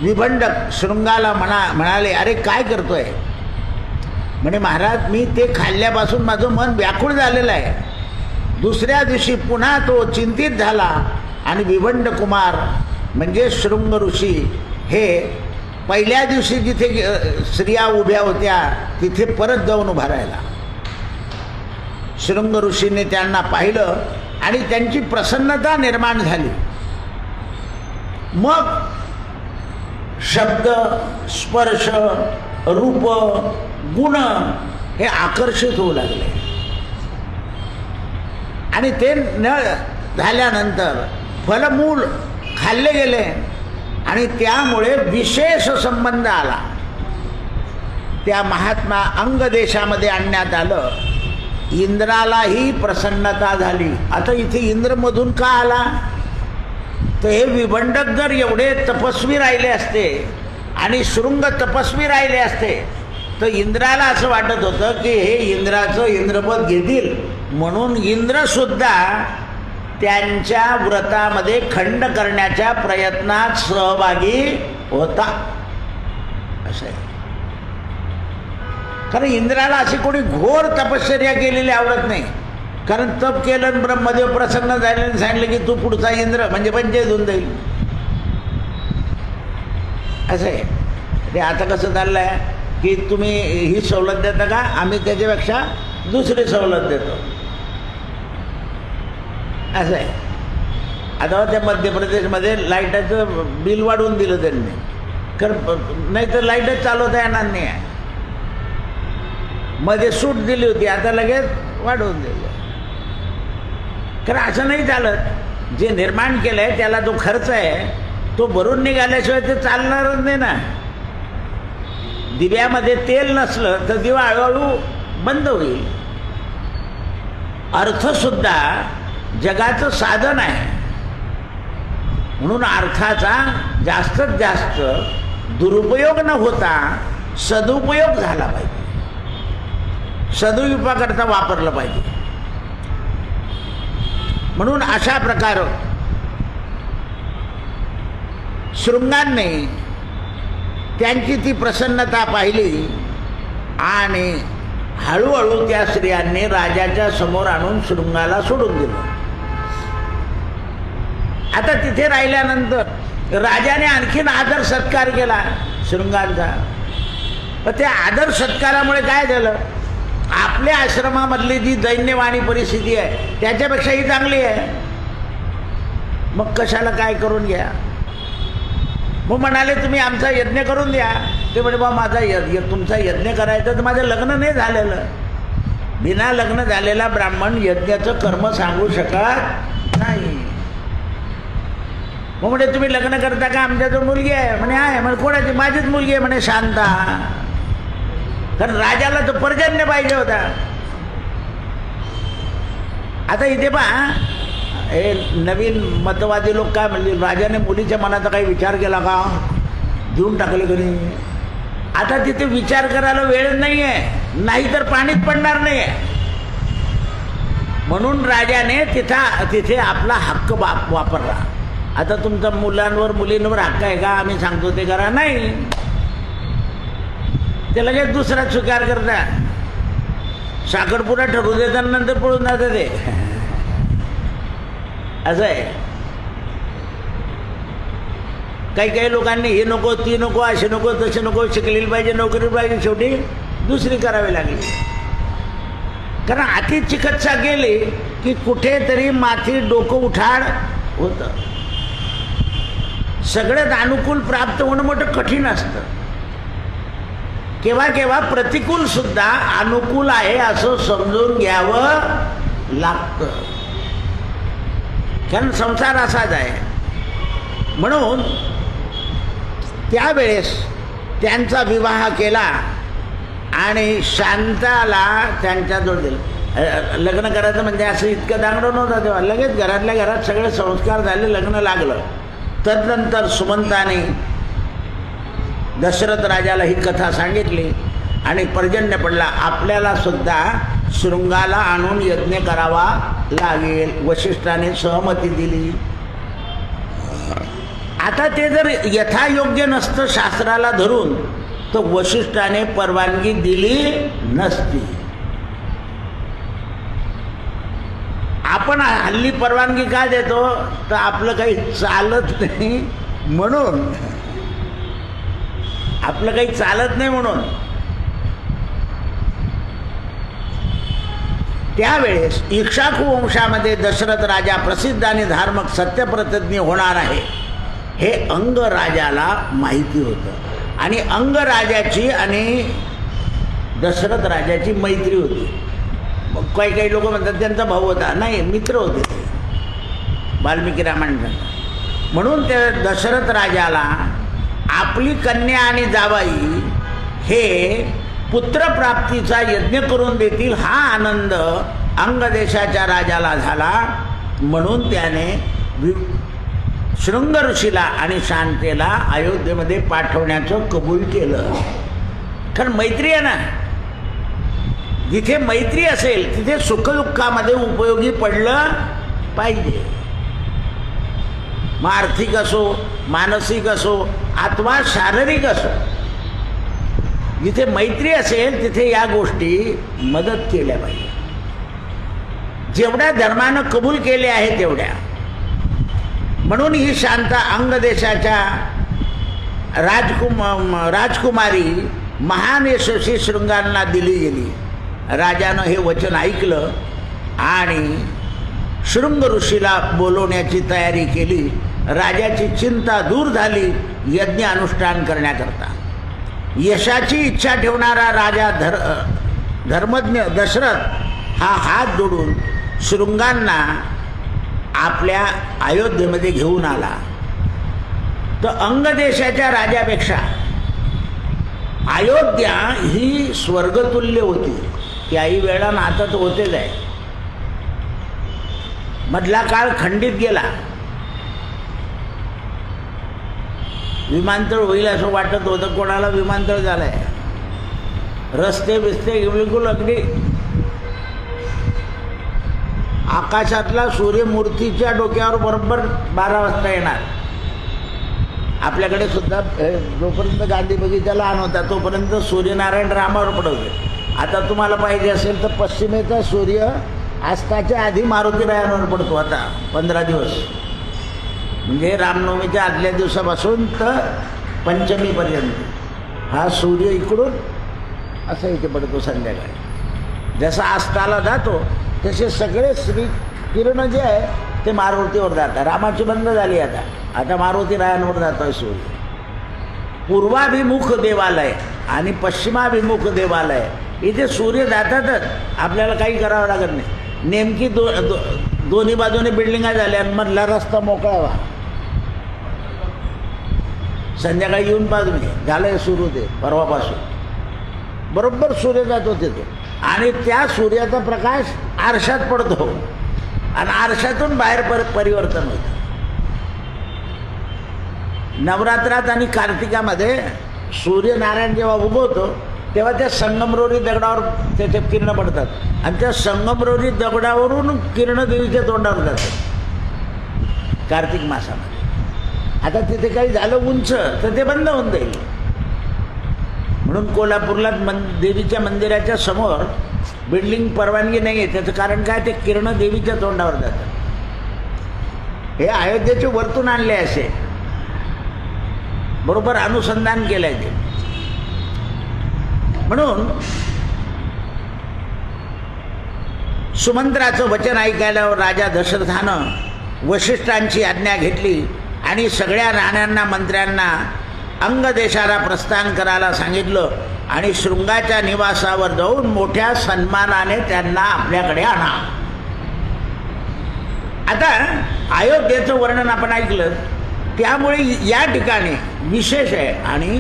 Speaker 2: विभंडक शृंगाला म्हणाले, अरे काय करतोय? म्हणे महाराज, मी ते खाल्ल्यापासून माझं मन व्याकुळ झालेलं आहे. दुसऱ्या दिवशी पुन्हा तो चिंतित झाला आणि विभंड कुमार म्हणजे शृंग ऋषी हे पहिल्या दिवशी जिथे स्त्रिया उभ्या होत्या तिथे परत जाऊन उभा राहिला. शृंग ऋषीने त्यांना पाहिलं आणि त्यांची प्रसन्नता निर्माण झाली. मग शब्द, स्पर्श, रूप, गुण हे आकर्षित होऊ लागले. आणि ते न झाल्यानंतर फलमूल खाल्ले गेले आणि त्यामुळे विशेष संबंध आला. त्या महात्मा अंग देशामध्ये आणण्यात आलं. इंद्रालाही प्रसन्नता झाली. आता इथे इंद्रमधून का आला? तर हे विभंडक जर एवढे तपस्वी राहिले असते आणि शृंग तपस्वी राहिले असते तर इंद्राला असं वाटत होतं की हे इंद्राचं इंद्रपद घेतील, म्हणून इंद्रसुद्धा त्यांच्या व्रतामध्ये खंड करण्याच्या प्रयत्नात सहभागी होता. असं आहे. कारण इंद्राला अशी कोणी घोर तपश्चर्या केलेली आवडत नाही. कारण तप केलं आणि ब्रह्मदेव प्रसन्न झाले आणि सांगितलं की तू पुढचा इंद्र म्हणजे पंचायत होऊन जाईल. असं आहे. ते आता कसं चाललं आहे की तुम्ही ही सवलत देता का, आम्ही त्याच्यापेक्षा दुसरी सवलत देतो. असं आहे. आता त्या मध्य प्रदेशमध्ये लाईटाचं बिल वाढवून दिलं त्यांनी, कारण नाही तर लाईटच चालवता येणार नाही आहे. मध्ये सूट दिली होती, आता लगेच वाढवून दिलं. कारण असं नाही चालत. जे निर्माण केलं आहे त्याला जो खर्च आहे तो भरून निघाल्याशिवाय ते चालणारच नाही ना. दिव्यामध्ये तेल नसलं तर दिवा हळूहळू बंद होईल. अर्थसुद्धा जगाचं साधन आहे, म्हणून अर्थाचा जास्तीत जास्त दुरुपयोग न होता सदुपयोग झाला पाहिजे. सदुपयोगाकरता वापरलं पाहिजे. म्हणून अशा प्रकार शृंगांनी त्यांची ती प्रसन्नता पाहिली आणि हळूहळू त्या स्त्रियांनी राजाच्या समोर आणून शृंगाला सोडून दिलं. आता तिथे राहिल्यानंतर राजाने आणखीन आदर सत्कार केला शृंगांचा. पण त्या आदर सत्कारामुळे काय झालं, आपल्या आश्रमामधली जी दैन्यवाणी परिस्थिती आहे त्याच्यापेक्षा ही चांगली आहे. मग कशाला काय करून घ्या. मग म्हणाले तुम्ही आमचा यज्ञ करून द्या. ते म्हणे बा माझा तुमचा यज्ञ करायचं तर माझं लग्न नाही झालेलं. बिना लग्न झालेला ब्राह्मण यज्ञाचं कर्म सांगू शकत नाही. मग म्हणे तुम्ही लग्न करता का, आमच्याजवळ मुलगी आहे. म्हणे आहे. म्हणे कोणाची? माझीच मुलगी आहे. म्हणे शांता. कारण राजाला तो पर्जन्य पाहिजे होता. आता इथे पहा, हे नवीन मतवादी लोक काय म्हणले, राजाने मुलीच्या मनाचा काही विचार केला का, देऊन टाकले कोणी. आता तिथे विचार करायला वेळ नाही आहे, नाहीतर पाणीच पडणार नाही आहे. म्हणून राजाने तिथे आपला हक्क वापरला. आता तुमचा मुलांवर मुलींवर हक्क आहे का, आम्ही सांगतो ते करा, नाही. ते लगेच दुसरा स्वीकार करता. साखरपुडा ठरवू देतात, नंतर पळून जातं ते. असं आहे. काही लोकांनी हे नको ती नको असे नको तसे नको, शिकलेली पाहिजे नोकरी पाहिजे, शेवटी दुसरी करावी लागली. कारण अति चिकित्सा केली की कुठेतरी माथी डोकं उठाड होतं. सगळ्यात अनुकूल प्राप्त होणं मोठं कठीण असतं. केव्हा केव्हा प्रतिकूल सुद्धा अनुकूल आहे असं समजून घ्यावं लागतं. कारण संसार असाच आहे. म्हणून त्यावेळेस त्यांचा विवाह केला आणि शांताला त्यांच्याजवळ दिलं. लग्न करायचं म्हणजे असं इतकं दांगडं नव्हतं तेव्हा. लगेच घरातल्या घरात सगळे संस्कार झाले, लग्न लागलं. तदनंतर सुमंताने दशरथ राजाला ही कथा सांगितली आणि पर्जन्य पडला. आपल्याला सुद्धा शृंगाला आणून यज्ञ करावा लागेल. वशिष्ठाने सहमती दिली. आता ते जर यथायोग्य नसतं शास्त्राला धरून तर वशिष्ठाने परवानगी दिली नसती. आपण हल्ली परवानगी का देतो तर आपलं काही चालत नाही म्हणून. आपलं काही चालत नाही म्हणून. त्यावेळेस इक्ष्वाकू वंशामध्ये दशरथ राजा प्रसिद्ध आणि धार्मिक सत्यप्रतिज्ञ होणार आहे हे अंग राजाला माहिती होतं. आणि अंग राजाची आणि दशरथ राजाची मैत्री होती. मग काही लोक म्हणतात त्यांचा भाऊ होता. नाही, मित्र होते ते वाल्मिकी रामायणात. म्हणून त्या दशरथ राजाला आपली कन्या आणि जावाई हे पुत्रप्राप्तीचा यज्ञ करून देतील हा आनंद अंग देशाच्या राजाला झाला. म्हणून त्याने शृंग ऋषीला आणि शांतेला अयोध्येमध्ये पाठवण्याचं कबूल केलं. कारण मैत्री आहे ना. जिथे मैत्री असेल तिथे सुखदुःखामध्ये उपयोगी पडलं पाहिजे. मग आर्थिक असो, मानसिक असो अथवा शारीरिक असो, जिथे मैत्री असेल तिथे या गोष्टी मदत केल्या पाहिजे. जेवढ्या धर्मानं कबूल केले आहे तेवढ्या. म्हणून ही शांता अंग देशाच्या राजकुमारी महान यशस्वी शृंगांना दिली गेली. राजानं हे वचन ऐकलं आणि शृंग ऋषीला बोलवण्याची तयारी केली. राजाची चिंता दूर झाली यज्ञ अनुष्ठान करण्याकरता. यशाची इच्छा ठेवणारा राजा धर्मज्ञ दशरथ हा हात जोडून शृंगांना आपल्या अयोध्येमध्ये घेऊन आला. तर अंग देशाच्या राजापेक्षा अयोध्या ही स्वर्गतुल्य होती. त्याही वेळा आता तर होतेच आहे. मधला काळ खंडित गेला. विमानतळ होईल असं वाटत होतं. कोणाला विमानतळ झालंय. रस्ते बिस्ते बिलकुल अगदी आकाशातला सूर्य मूर्तीच्या डोक्यावर बरोबर 12 वाजता येणार. आपल्याकडे सुद्धा जोपर्यंत गांधी बगीचा लहान होता तोपर्यंत सूर्यनारायण रामावर पडवले. आता तुम्हाला पाहिजे असेल तर पश्चिमेचा सूर्य अस्ताच्या आधी मारुती रायांवर पडतो. आता 15 दिवस म्हणजे रामनवमीच्या आदल्या दिवसापासून तर पंचमीपर्यंत हा सूर्य इकडून असं इथे पडतो संध्याकाळी. जसा अस्ताला जातो तसे सगळे श्री किरण जे आहे ते मारुतीवर जातात. रामाची बंद झाली आता मारुती रायांवर जातो आहे सूर्य. पूर्वाभिमुख देवालय आणि पश्चिमाभिमुख देवालय इथे सूर्य जातातच. आपल्याला काही करावं लागत नाही. नेमकी दोन्ही बाजूने बिल्डिंगा झाल्या मधला रस्ता मोकळा व्हा. संध्याकाळी येऊन पहा तुम्ही. झालंय सुरू ते परवापासून बरोबर सूर्य जातो तिथे. आणि त्या सूर्याचा प्रकाश आरशात पडतो आणि आरशातून बाहेर परिवर्तन होतं. नवरात्रात आणि कार्तिकामध्ये सूर्यनारायण जेव्हा उगवतो तेव्हा त्या संगमरवरी दगडावर त्याचे किरण पडतात आणि त्या संगमरवरी दगडावरून किरण देवीच्या तोंडावर जातात कार्तिक मासामध्ये. आता तिथे काही झालं उंच तर ते बंद होऊन जाईल. म्हणून कोल्हापूरला देवीच्या मंदिराच्या समोर बिल्डिंग परवानगी नाही आहे. त्याचं कारण काय, ते किरण देवीच्या तोंडावर जातात. हे अयोध्येचे वरतून आणले असे बरोबर अनुसंधान केलं आहे ते. म्हणून सुमंत्राचं वचन ऐकायला राजा दशरथानं वशिष्ठांची आज्ञा घेतली आणि सगळ्या राण्यांना मंत्र्यांना अंग देशाला प्रस्थान करायला सांगितलं आणि शृंगाच्या निवासावर जाऊन मोठ्या सन्मानाने त्यांना आपल्याकडे आणा. आता अयोध्येचं वर्णन आपण ऐकलं त्यामुळे या ठिकाणी विशेष आहे. आणि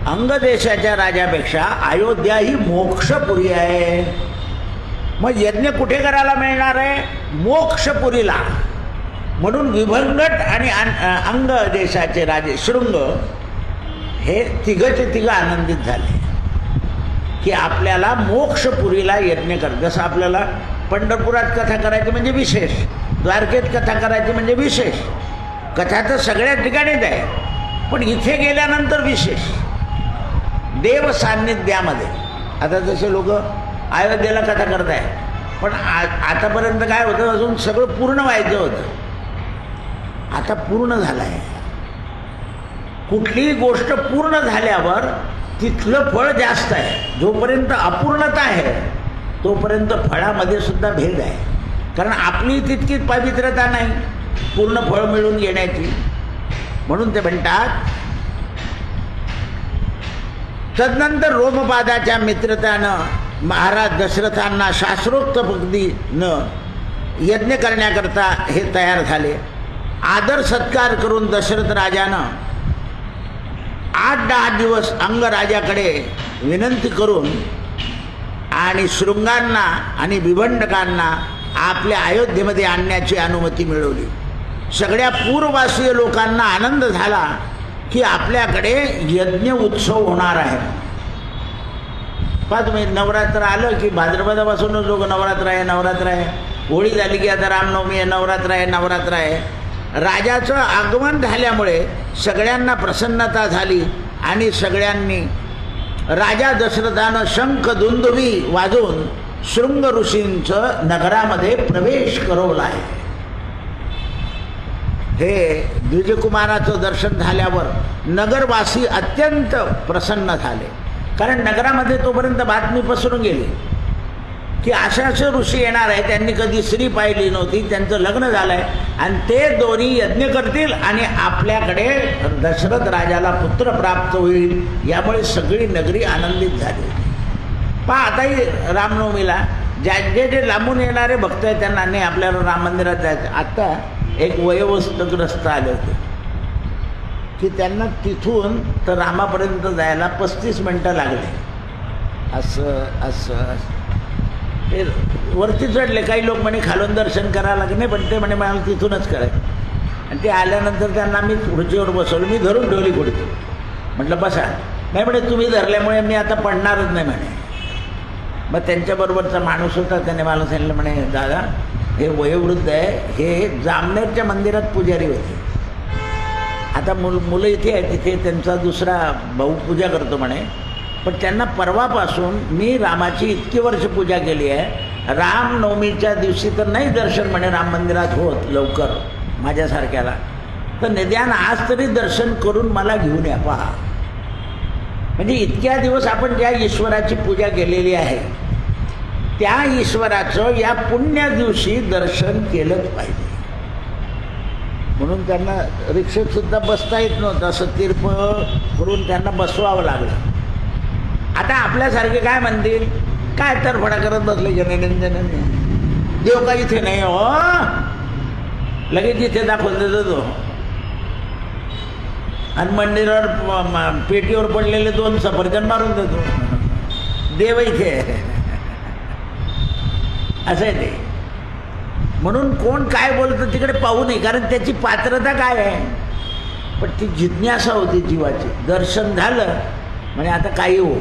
Speaker 2: अंग देशाच्या राजापेक्षा अयोध्या ही मोक्षपुरी आहे. मग यज्ञ कुठे करायला मिळणार आहे? मोक्षपुरीला. म्हणून विभंगट आणि अंग देशाचे राजे शृंग हे तिघचे तिघ आनंदित झाले. की आपल्याला मोक्षपुरीला यज्ञ कर. जसं आपल्याला पंढरपुरात कथा करायची म्हणजे विशेष, द्वारकेत कथा करायची म्हणजे विशेष. कथा तर सगळ्या ठिकाणीच आहे, पण इथे गेल्यानंतर विशेष देव सान्निध्यामध्ये. आता जसे लोक अयोध्येला कथा करत आहे, पण आतापर्यंत काय होतं, अजून सगळं पूर्ण व्हायचं होतं. आता पूर्ण झालं आहे. कुठलीही गोष्ट पूर्ण झाल्यावर तिथलं फळ जास्त आहे. जोपर्यंत अपूर्णता आहे तोपर्यंत फळामध्ये सुद्धा भेद आहे. कारण आपली तितकीच पवित्रता नाही पूर्ण फळ मिळून येण्याची. म्हणून ते म्हणतात, तदनंतर रोमपादाच्या मित्रतानं महाराज दशरथांना शास्त्रोक्त पद्धतीनं यज्ञ करण्याकरता हे तयार झाले. आदर सत्कार करून दशरथ राजानं 8-10 दिवस अंगराजाकडे विनंती करून आणि शृंगांना आणि विभंडकांना आपल्या अयोध्येमध्ये आणण्याची अनुमती मिळवली. सगळ्या पूर्ववासीय लोकांना आनंद झाला की आपल्याकडे यज्ञ उत्सव होणार आहे. पहा तुम्ही, नवरात्र आलं की भाद्रपदापासूनच लोक नवरात्र आहे. होळी झाली की आता रामनवमी आहे, नवरात्र आहे. राजाचं आगमन झाल्यामुळे सगळ्यांना प्रसन्नता झाली आणि सगळ्यांनी राजा दशरथानं शंख दुंदुभी वाजवून शृंग ऋषींचं नगरामध्ये प्रवेश करवला आहे. हे द्विजकुमाराचं दर्शन झाल्यावर नगरवासी अत्यंत प्रसन्न झाले. कारण नगरामध्ये तोपर्यंत बातमी पसरून गेली की असे ऋषी येणार आहे, त्यांनी कधी स्त्री पाहिली नव्हती, त्यांचं लग्न झालं आहे आणि ते दोन्ही यज्ञ करतील आणि आपल्याकडे दशरथ राजाला पुत्र प्राप्त होईल. यामुळे सगळी नगरी आनंदित झाली. पहा, आताही रामनवमीला जे लांबून येणारे भक्त आहेत त्यांना नाही आपल्याला राम मंदिरात जायचं. आत्ता एक वयोवृद्धग्रस्त आले होते की त्यांना तिथून तर रामापर्यंत जायला 35 मिनटं लागले. असं ते वरती चढले. काही लोक म्हणे खालून दर्शन करायला लागले, नाही पण ते म्हणे मला तिथूनच करायचं. आणि ते आल्यानंतर त्यांना मी खुर्चीवर बसवलं, मी धरून ठेवली खुर्ची. म्हटलं बसा. नाही म्हणे तुम्ही धरल्यामुळे मी आता पडणारच नाही म्हणे. मग त्यांच्याबरोबरचा माणूस होता, त्याने मला सांगितलं म्हणे दादा हे वयोवृद्ध आहे, हे जामनेरच्या मंदिरात पुजारी होते. आता मुलं इथे आहे, तिथे त्यांचा दुसरा भाऊ पूजा करतो म्हणे. पण त्यांना परवापासून मी रामाची इतकी वर्ष पूजा केली आहे, रामनवमीच्या दिवशी तर नाही दर्शन म्हणे राम मंदिरात होत लवकर माझ्यासारख्याला, तर निदान आज तरी दर्शन करून मला घेऊन या. पहा, म्हणजे इतक्या दिवस आपण ज्या ईश्वराची पूजा केलेली आहे त्या ईश्वराचं या पुण्य दिवशी दर्शन केलंच पाहिजे. म्हणून त्यांना रिक्षेत सुद्धा बसता येत नव्हतं, असं तिरप करून त्यांना बसवावं लागलं. आता आपल्यासारखे काय म्हणतील, काय तरफडा करत बसले जनन देव का इथे नाही हो, लगेच इथे दाखवून देतो तो. आणि मंदिरावर पेटीवर पडलेले 2 सफरचंद मारून देतो, देव इथे असं आहे ते. म्हणून कोण काय बोलतं तिकडे पाहू नये, कारण त्याची पात्रता काय आहे. पण ती जिज्ञासा होती जीवाची. दर्शन झालं म्हणजे आता काही हो.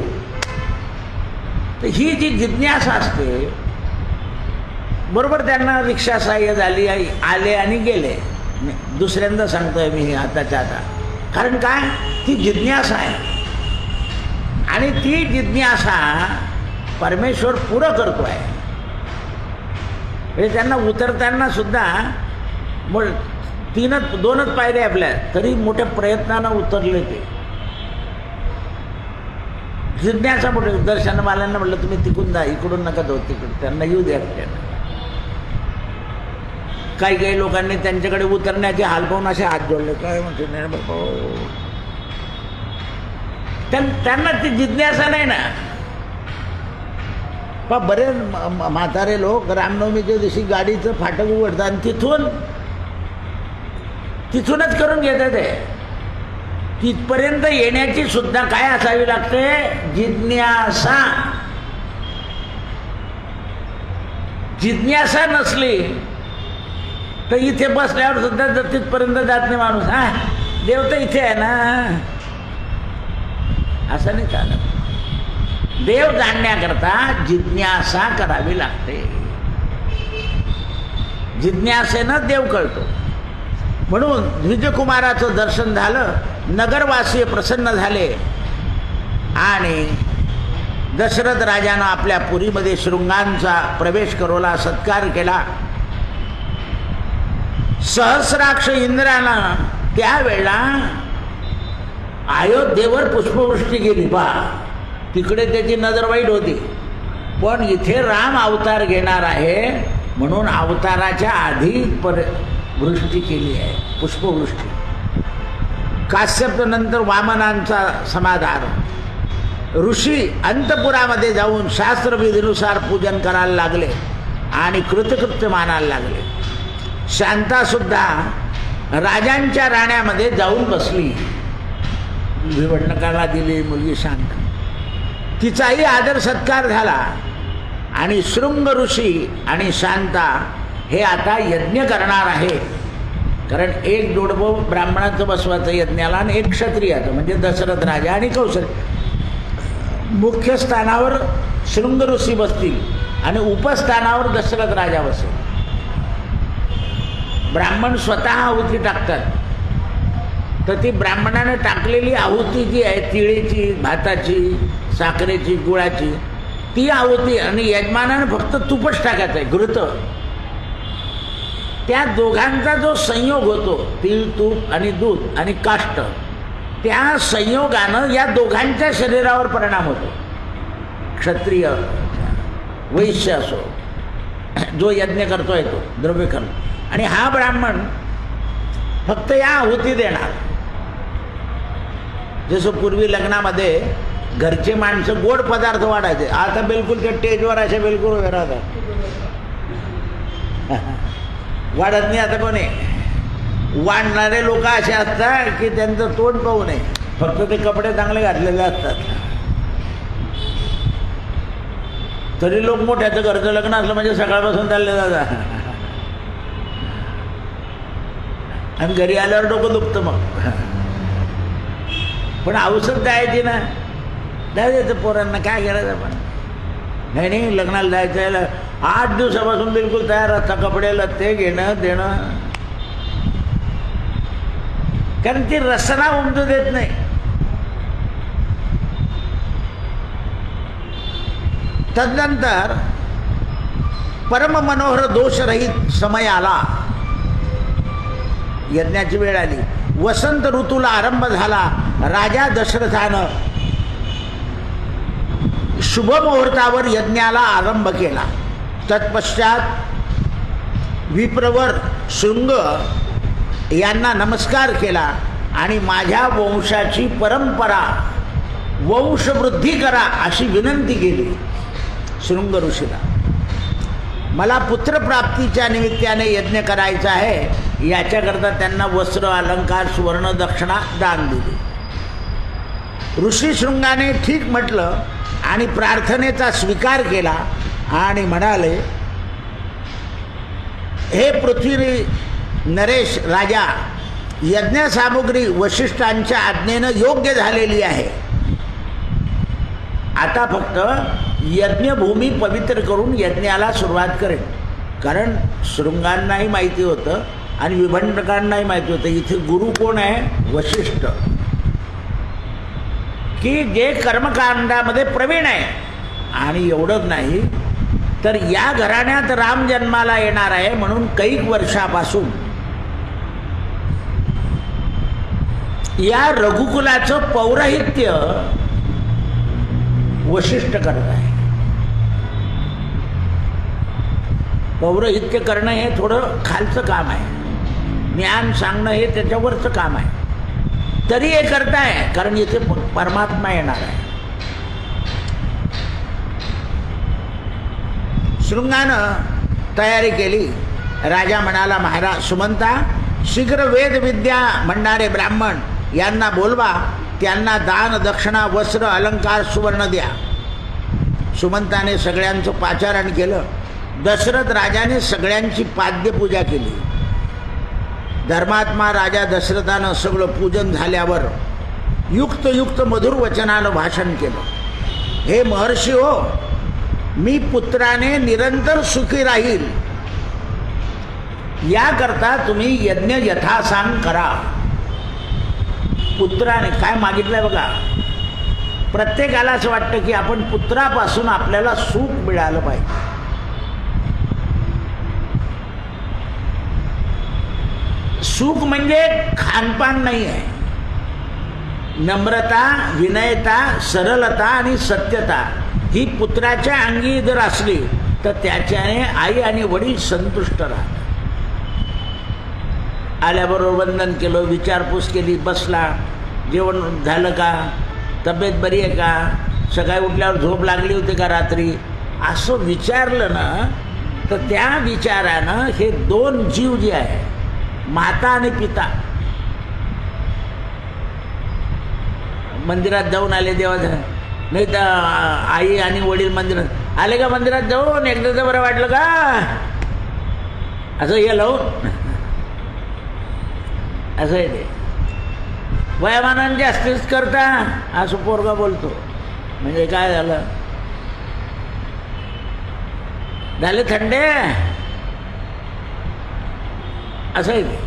Speaker 2: तर ही जी जिज्ञासा असते, बरोबर त्यांना रिक्षा सहाय्य झाली, आले आणि गेले. दुसऱ्यांदा सांगतोय मी आताच्या आता. कारण काय, ती जिज्ञासा आहे आणि ती जिज्ञासा परमेश्वर पुरं करतो आहे. म्हणजे त्यांना उतरताना सुद्धा 2च पायऱ्या आपल्या, तरी मोठ्या प्रयत्नानं उतरले ते. जिज्ञासा मोठे. दर्शनवाल्यांना म्हटलं तुम्ही तिकडून जा, इकडून नका जाऊ, तिकडून त्यांना येऊ द्या. काही लोकांनी त्यांच्याकडे उतरण्याचे हाल पाहून असे हात जोडले. काय म्हणते नाही बाबा, त्यांना ती जिज्ञासा नाही ना. पण बरेच म्हातारे लोक रामनवमीच्या दिवशी गाडीचं फाटक उघडतात आणि तिथूनच करून घेतात. तिथपर्यंत येण्याची सुद्धा काय असावी लागते, जिज्ञासा. जिज्ञासा नसली तर इथे बसल्यावर सुद्धा तिथपर्यंत जात नाही माणूस. हा देव तर इथे आहे ना, असं नाही चालत. देव जाणण्याकरता जिज्ञासा करावी लागते. जिज्ञासेनं देव कळतो. म्हणून द्विजकुमाराचं दर्शन झालं, नगरवासीय प्रसन्न झाले आणि दशरथ राजानं आपल्या पुरीमध्ये शृंगांचा प्रवेश करवला, सत्कार केला. सहस्राक्ष इंद्रानं त्यावेळेला अयोध्येवर पुष्पवृष्टी केली. पहा, तिकडे त्याची नजर वाईट होती, पण इथे राम अवतार घेणार आहे म्हणून अवताराच्या आधी वृष्टी केली आहे, पुष्पवृष्टी. काश्यप नंतर वामनांचा समाधान. ऋषी अंतपुरामध्ये जाऊन शास्त्रविधीनुसार पूजन करायला लागले आणि कृतकृत्य मानायला लागले. शांतासुद्धा राजांच्या राण्यामध्ये जाऊन बसली. निवडणुकाला दिली मुलगी शांता, तिचाही आदर सत्कार झाला. आणि शृंग ऋषी आणि शांता हे आता यज्ञ करणार आहे. कारण एक जोडबं ब्राह्मणाचं बसवायचं यज्ञाला आणि एक क्षत्रियाचं, म्हणजे दशरथ राजा आणि कौशल्य. मुख्य स्थानावर शृंग ऋषी बसतील आणि उपस्थानावर दशरथ राजा बसेल. ब्राह्मण स्वतः आहुती टाकतात, तर ती ब्राह्मणाने टाकलेली आहुती जी आहे, तिळेची, भाताची, साखरेची, गुळाची, ती आहुती, आणि यजमानाने फक्त तूपच टाकायचं आहे, घृत. त्या दोघांचा जो संयोग होतो, तीळ, तूप आणि दूध आणि काष्ट, त्या संयोगानं या दोघांच्या शरीरावर परिणाम होतो. क्षत्रिय, वैश्य असो, जो यज्ञ करतोय तो द्रव्यकर्म, आणि हा ब्राह्मण फक्त या आहुती देणार. जसं पूर्वी लग्नामध्ये घरचे माणसं गोड पदार्थ वाढायचे, आता बिलकुल त्या टेजवर असे बिलकुल उभे राहतात. वाढत नाही आता कोणी. वाढणारे लोक असे असतात की त्यांचं तोंड पाहू नये, फक्त ते कपडे चांगले घातलेले असतात. तरी लोक मोठ्याचं घरचं लग्न असलं म्हणजे सकाळपासून चालले जातात, आणि घरी आल्यावर डोकं दुखतं. मग पण औषध द्यायची ना, द्यायचं पोरांना, काय करायचं. पण नाही नाही, लग्नाला जायचं, 8 दिवसापासून बिलकुल तयार असता, कपडे लत्ते घेणं देणं, कारण ती रसना उमजू देत नाही. तदनंतर परम मनोहर दोषरहित समय आला, यज्ञाची वेळ आली. वसंत ऋतूला आरंभ झाला. राजा दशरथानं शुभ मुहूर्तावर यज्ञाला आरंभ केला. तत्पश्चात विप्रवर शृंग यांना नमस्कार केला आणि माझ्या वंशाची परंपरा, वंशवृद्धी करा अशी विनंती केली शृंग ऋषीला. मला पुत्रप्राप्तीच्या निमित्ताने यज्ञ करायचा आहे, याच्याकरता त्यांना वस्त्र, अलंकार, सुवर्ण, दक्षिणा दान दिली. ऋषी शृंगाने ठीक म्हटलं आणि प्रार्थनेचा स्वीकार केला आणि म्हणाले, हे पृथ्वी नरेश राजा, यज्ञसामुग्री वशिष्ठांच्या आज्ञेनं योग्य झालेली आहे. आता फक्त यज्ञभूमी पवित्र करून यज्ञाला सुरुवात करेन. कारण शृंगांनाही माहिती होतं आणि विभंडकांनाही माहिती होतं इथे गुरु कोण आहे, वशिष्ठ, की जे कर्मकांडामध्ये प्रवीण आहे. आणि एवढंच नाही तर या घराण्यात राम जन्माला येणार आहे, म्हणून कैक वर्षापासून या रघुकुलाचं पौरोहित्य वशिष्ठ करत आहे. पौरोहित्य करणं हे थोडं खालचं काम आहे, ज्ञान सांगणं हे त्याच्यावरचं काम आहे. तरी हे करताय कारण इथे परमात्मा येणार आहे. शृंगानं तयारी केली. राजा म्हणाला, महाराज सुमंता, शीघ्र वेदविद्या म्हणणारे ब्राह्मण यांना बोलवा, त्यांना दान, दक्षिणा, वस्त्र, अलंकार, सुवर्ण द्या. सुमंताने सगळ्यांचं पाचारण केलं. दशरथ राजाने सगळ्यांची पाद्यपूजा केली. धर्मात्मा राजा दशरथानं सगळं पूजन झाल्यावर युक्त मधुर वचनानं भाषण केलं. हे महर्षी हो, मी पुत्राने निरंतर सुखी राहील याकरता तुम्ही यज्ञ यथासांग करा. पुत्राने काय मागितलंय बघा. प्रत्येकाला असं वाटतं की आपण पुत्रापासून आपल्याला सुख मिळालं पाहिजे. सुख म्हणजे खानपान नाही आहे. नम्रता, विनयता, सरलता आणि सत्यता ही पुत्राच्या अंगी जर असली तर त्याच्याने आई आणि वडील संतुष्ट राहतात. आल्याबरोबर वंदन केलं, विचारपूस केली, बसला, जेवण झालं का, तब्येत बरी आहे का, सकाळी उठल्यावर झोप लागली होती का रात्री, असं विचारलं ना तर त्या विचारानं हे दोन जीव जे आहे, माता आणि पिता, मंदिरात जाऊन आले देवाचं, नाही तर आई आणि वडील मंदिरात आले का, मंदिरात जाऊन एकदा बरं वाटलं का, असं हे लावून असं आहे ते. वयामानाने जास्तीच करता असं पोरगा बोलतो. म्हणजे काय झालं, झाले थंडे, असं आहे ते.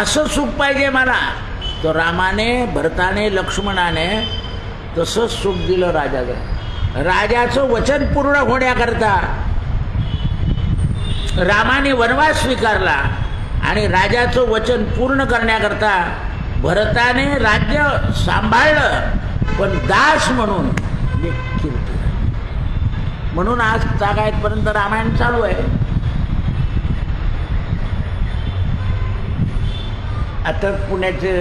Speaker 2: असं सुख पाहिजे मला. तो रामाने, भरताने, लक्ष्मणाने तसंच सुख दिलं राजाला. राजाचं वचन पूर्ण होण्याकरता रामाने वनवास स्वीकारला आणि राजाचं वचन पूर्ण करण्याकरता भरताने राज्य सांभाळलं, पण दास म्हणून कीर्ती. म्हणून आज तागायतपर्यंत रामायण चालू आहे. आता पुण्याचे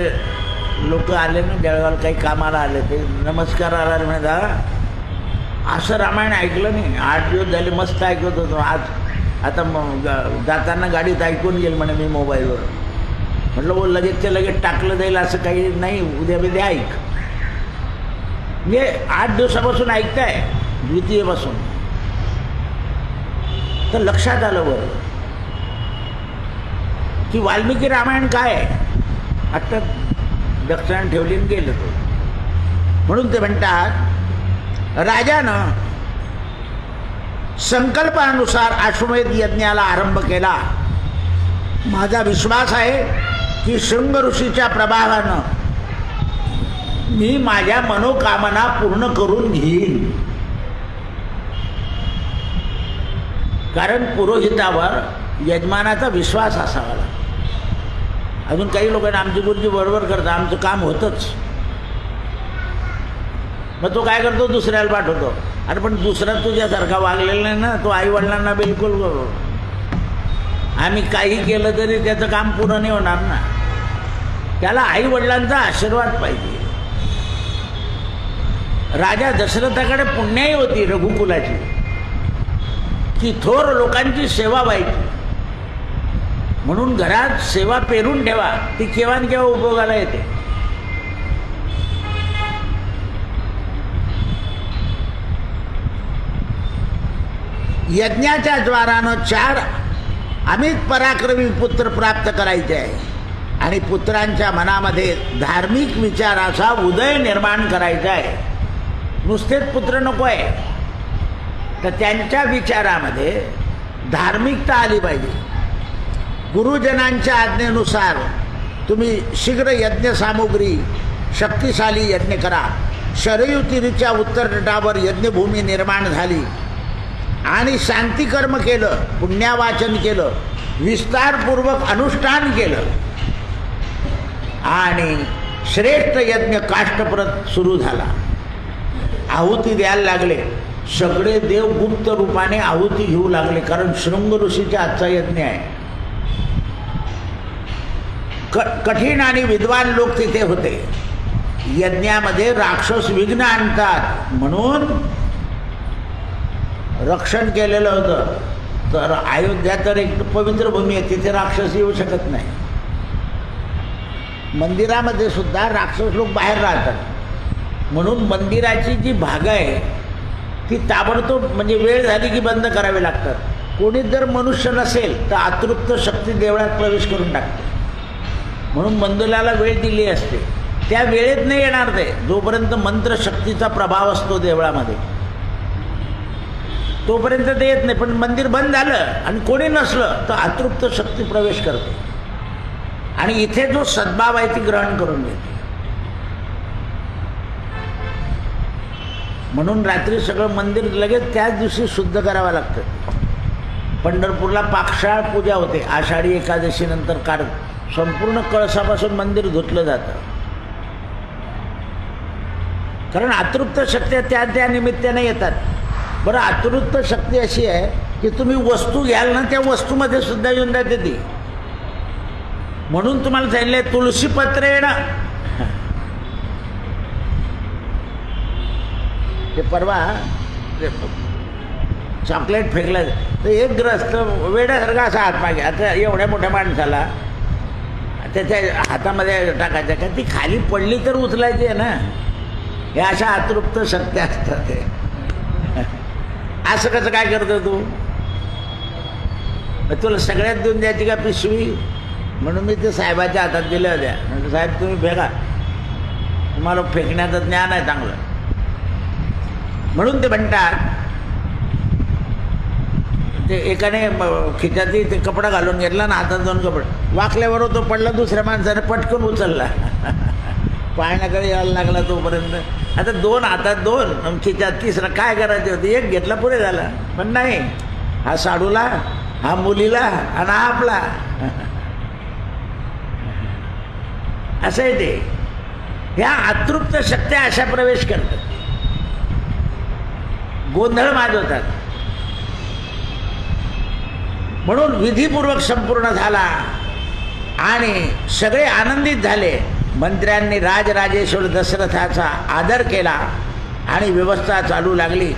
Speaker 2: लोक आले ना, जळगावला काही कामाला आले, ते नमस्कार आला म्हणा, असं रामायण ऐकलं नाही. 8 दिवस झाले मस्त ऐकत होतो. आज आता जाताना गाडीत ऐकून गेल म्हणे मी मोबाईलवर. म्हटलं वो लगेचच्या लगेच टाकलं जाईल असं काही नाही, उद्या बिद्या ऐक. म्हणजे 8 दिवसापासून ऐकताय, द्वितीयपासून, तर लक्षात आलं बरं की वाल्मिकी रामायण काय आहे. आता दक्षिण ठेवली गेलं तो. म्हणून ते म्हणतात, राजानं संकल्पानुसार अश्वमेध यज्ञाला आरंभ केला. माझा विश्वास आहे की शृंग ऋषीच्या प्रभावानं मी माझ्या मनोकामना पूर्ण करून घेईन. कारण पुरोहितावर यजमानाचा विश्वास असावा लागतो. अजून काही लोकांना आमची गुरुजी बरोबर करतात, आमचं काम होतंच. मग तो काय करतो, दुसऱ्याला पाठवतो. अरे पण दुसरा तुझ्यासारखा वागलेला नाही ना, तो आईवडिलांना बिलकुल आम्ही काही केलं तरी त्याचं काम पूर्ण नाही होणार ना. त्याला आईवडिलांचा आशीर्वाद पाहिजे. राजा दशरथाकडे पुण्याई होती रघुकुलाची, की थोर लोकांची सेवा व्हायची. म्हणून घरात सेवा पेरून ठेवा, ती केव्हा न केव्हा उपयोगाला येते. यज्ञाच्या द्वारानं 4 अमित पराक्रमी पुत्र प्राप्त करायचे आहे आणि पुत्रांच्या मनामध्ये धार्मिक विचाराचा उदय निर्माण करायचा आहे. नुसतेच पुत्र नको आहे, तर त्यांच्या विचारामध्ये धार्मिकता आली पाहिजे. गुरुजनांच्या आज्ञेनुसार तुम्ही शीघ्र यज्ञ सामुग्री, शक्तिशाली यज्ञ करा. शरयू तीराच्या उत्तर तटावर यज्ञभूमी निर्माण झाली आणि शांतिकर्म केलं, पुण्यावाचन केलं, विस्तारपूर्वक अनुष्ठान केलं आणि श्रेष्ठ यज्ञ काष्ठप्रत सुरू झाला. आहुती द्यायला लागले. सगळे देव गुप्त रूपाने आहुती घेऊ लागले, कारण शृंग ऋषीचा आजचा यज्ञ आहे. कठीण आणि विद्वान लोक तिथे होते. यज्ञामध्ये राक्षस विघ्न आणतात म्हणून रक्षण केलेलं होतं. तर अयोध्या तर एक पवित्र भूमी आहे, तिथे राक्षस येऊ शकत नाही. मंदिरामध्ये सुद्धा राक्षस लोक बाहेर राहतात. म्हणून मंदिराची जी भाग आहे ती ताबडतोब, म्हणजे वेळ झाली की बंद करावी लागतात. कोणी जर मनुष्य नसेल तर अतृप्त शक्ती देवळात प्रवेश करून टाकते. म्हणून मंदिराला वेळ दिली असते. त्या वेळेत नाही येणार ते, जोपर्यंत मंत्रशक्तीचा प्रभाव असतो देवळामध्ये तोपर्यंत ते येत नाही. पण मंदिर बंद झालं आणि कोणी नसलं तर अतृप्त शक्ती प्रवेश करते आणि इथे जो सद्भाव आहे ती ग्रहण करून घेते. म्हणून रात्री सगळं मंदिर लगेच त्याच दिवशी शुद्ध करावं लागतं. पंढरपूरला पाक्षाळ पूजा होते आषाढी एकादशी नंतर संपूर्ण कळसापासून मंदिर धुतलं जातं. कारण अतृप्त शक्ती त्या त्या निमित्ताने येतात. बरं, अतृप्त शक्ती अशी आहे की तुम्ही वस्तू घ्याल ना त्या वस्तूमध्ये सुद्धा येऊन जाते ती. म्हणून तुम्हाला सांगितलंय तुळशी पत्रेनं. ते परवा चॉकलेट फेकलं तर एक ग्रस्त वेड्यासारखा असा हात मागे, आता एवढ्या मोठ्या माणसाला त्याच्या हातामध्ये टाकायचं का, ती खाली पडली तर उचलायची आहे ना. हे अशा अतृप्त शक्त्या असतात. ते असं कसं काय करतो तू, तुला सगळ्यात देऊन द्यायची का पिशवी. म्हणून मी ते साहेबाच्या हातात दिल्या होत्या. म्हणजे साहेब तुम्ही फेका, तुम्हाला फेकण्याचं ज्ञान आहे चांगलं. म्हणून ते म्हणतात, ते एकाने खिच्याती ते कपडा घालून घेतला ना, हातात दोन कपडे वाकल्यावर तो पडला, दुसऱ्या माणसाने पटकन उचलला. पाळण्याकडे यायला लागला तोपर्यंत. आता दोन हातात दोन खिच्यात तिसरा काय करायचे होते, एक घेतला पुरे झाला. पण नाही, हा साडूला, हा मुलीला आणि हा आपला. असं आहे ते. ह्या अतृप्त शक्त्या अशा प्रवेश करतात, गोंधळ माजवतात. म्हणून विधीपूर्वक संपूर्ण झाला आणि सगळे आनंदित झाले. मंत्र्यांनी राजराजेश्वर दशरथाचा आदर केला आणि व्यवस्था चालू लागली.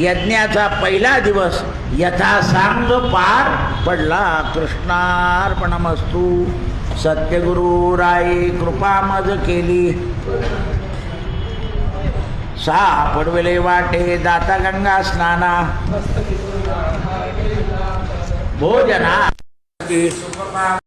Speaker 2: यज्ञाचा पहिला दिवस यथासांग पार पडला. कृष्णार्पणमस्तु. सत्यगुरु राई कृपा मज केली. सापडविले वाटे दाता गंगा स्नाना. भोजना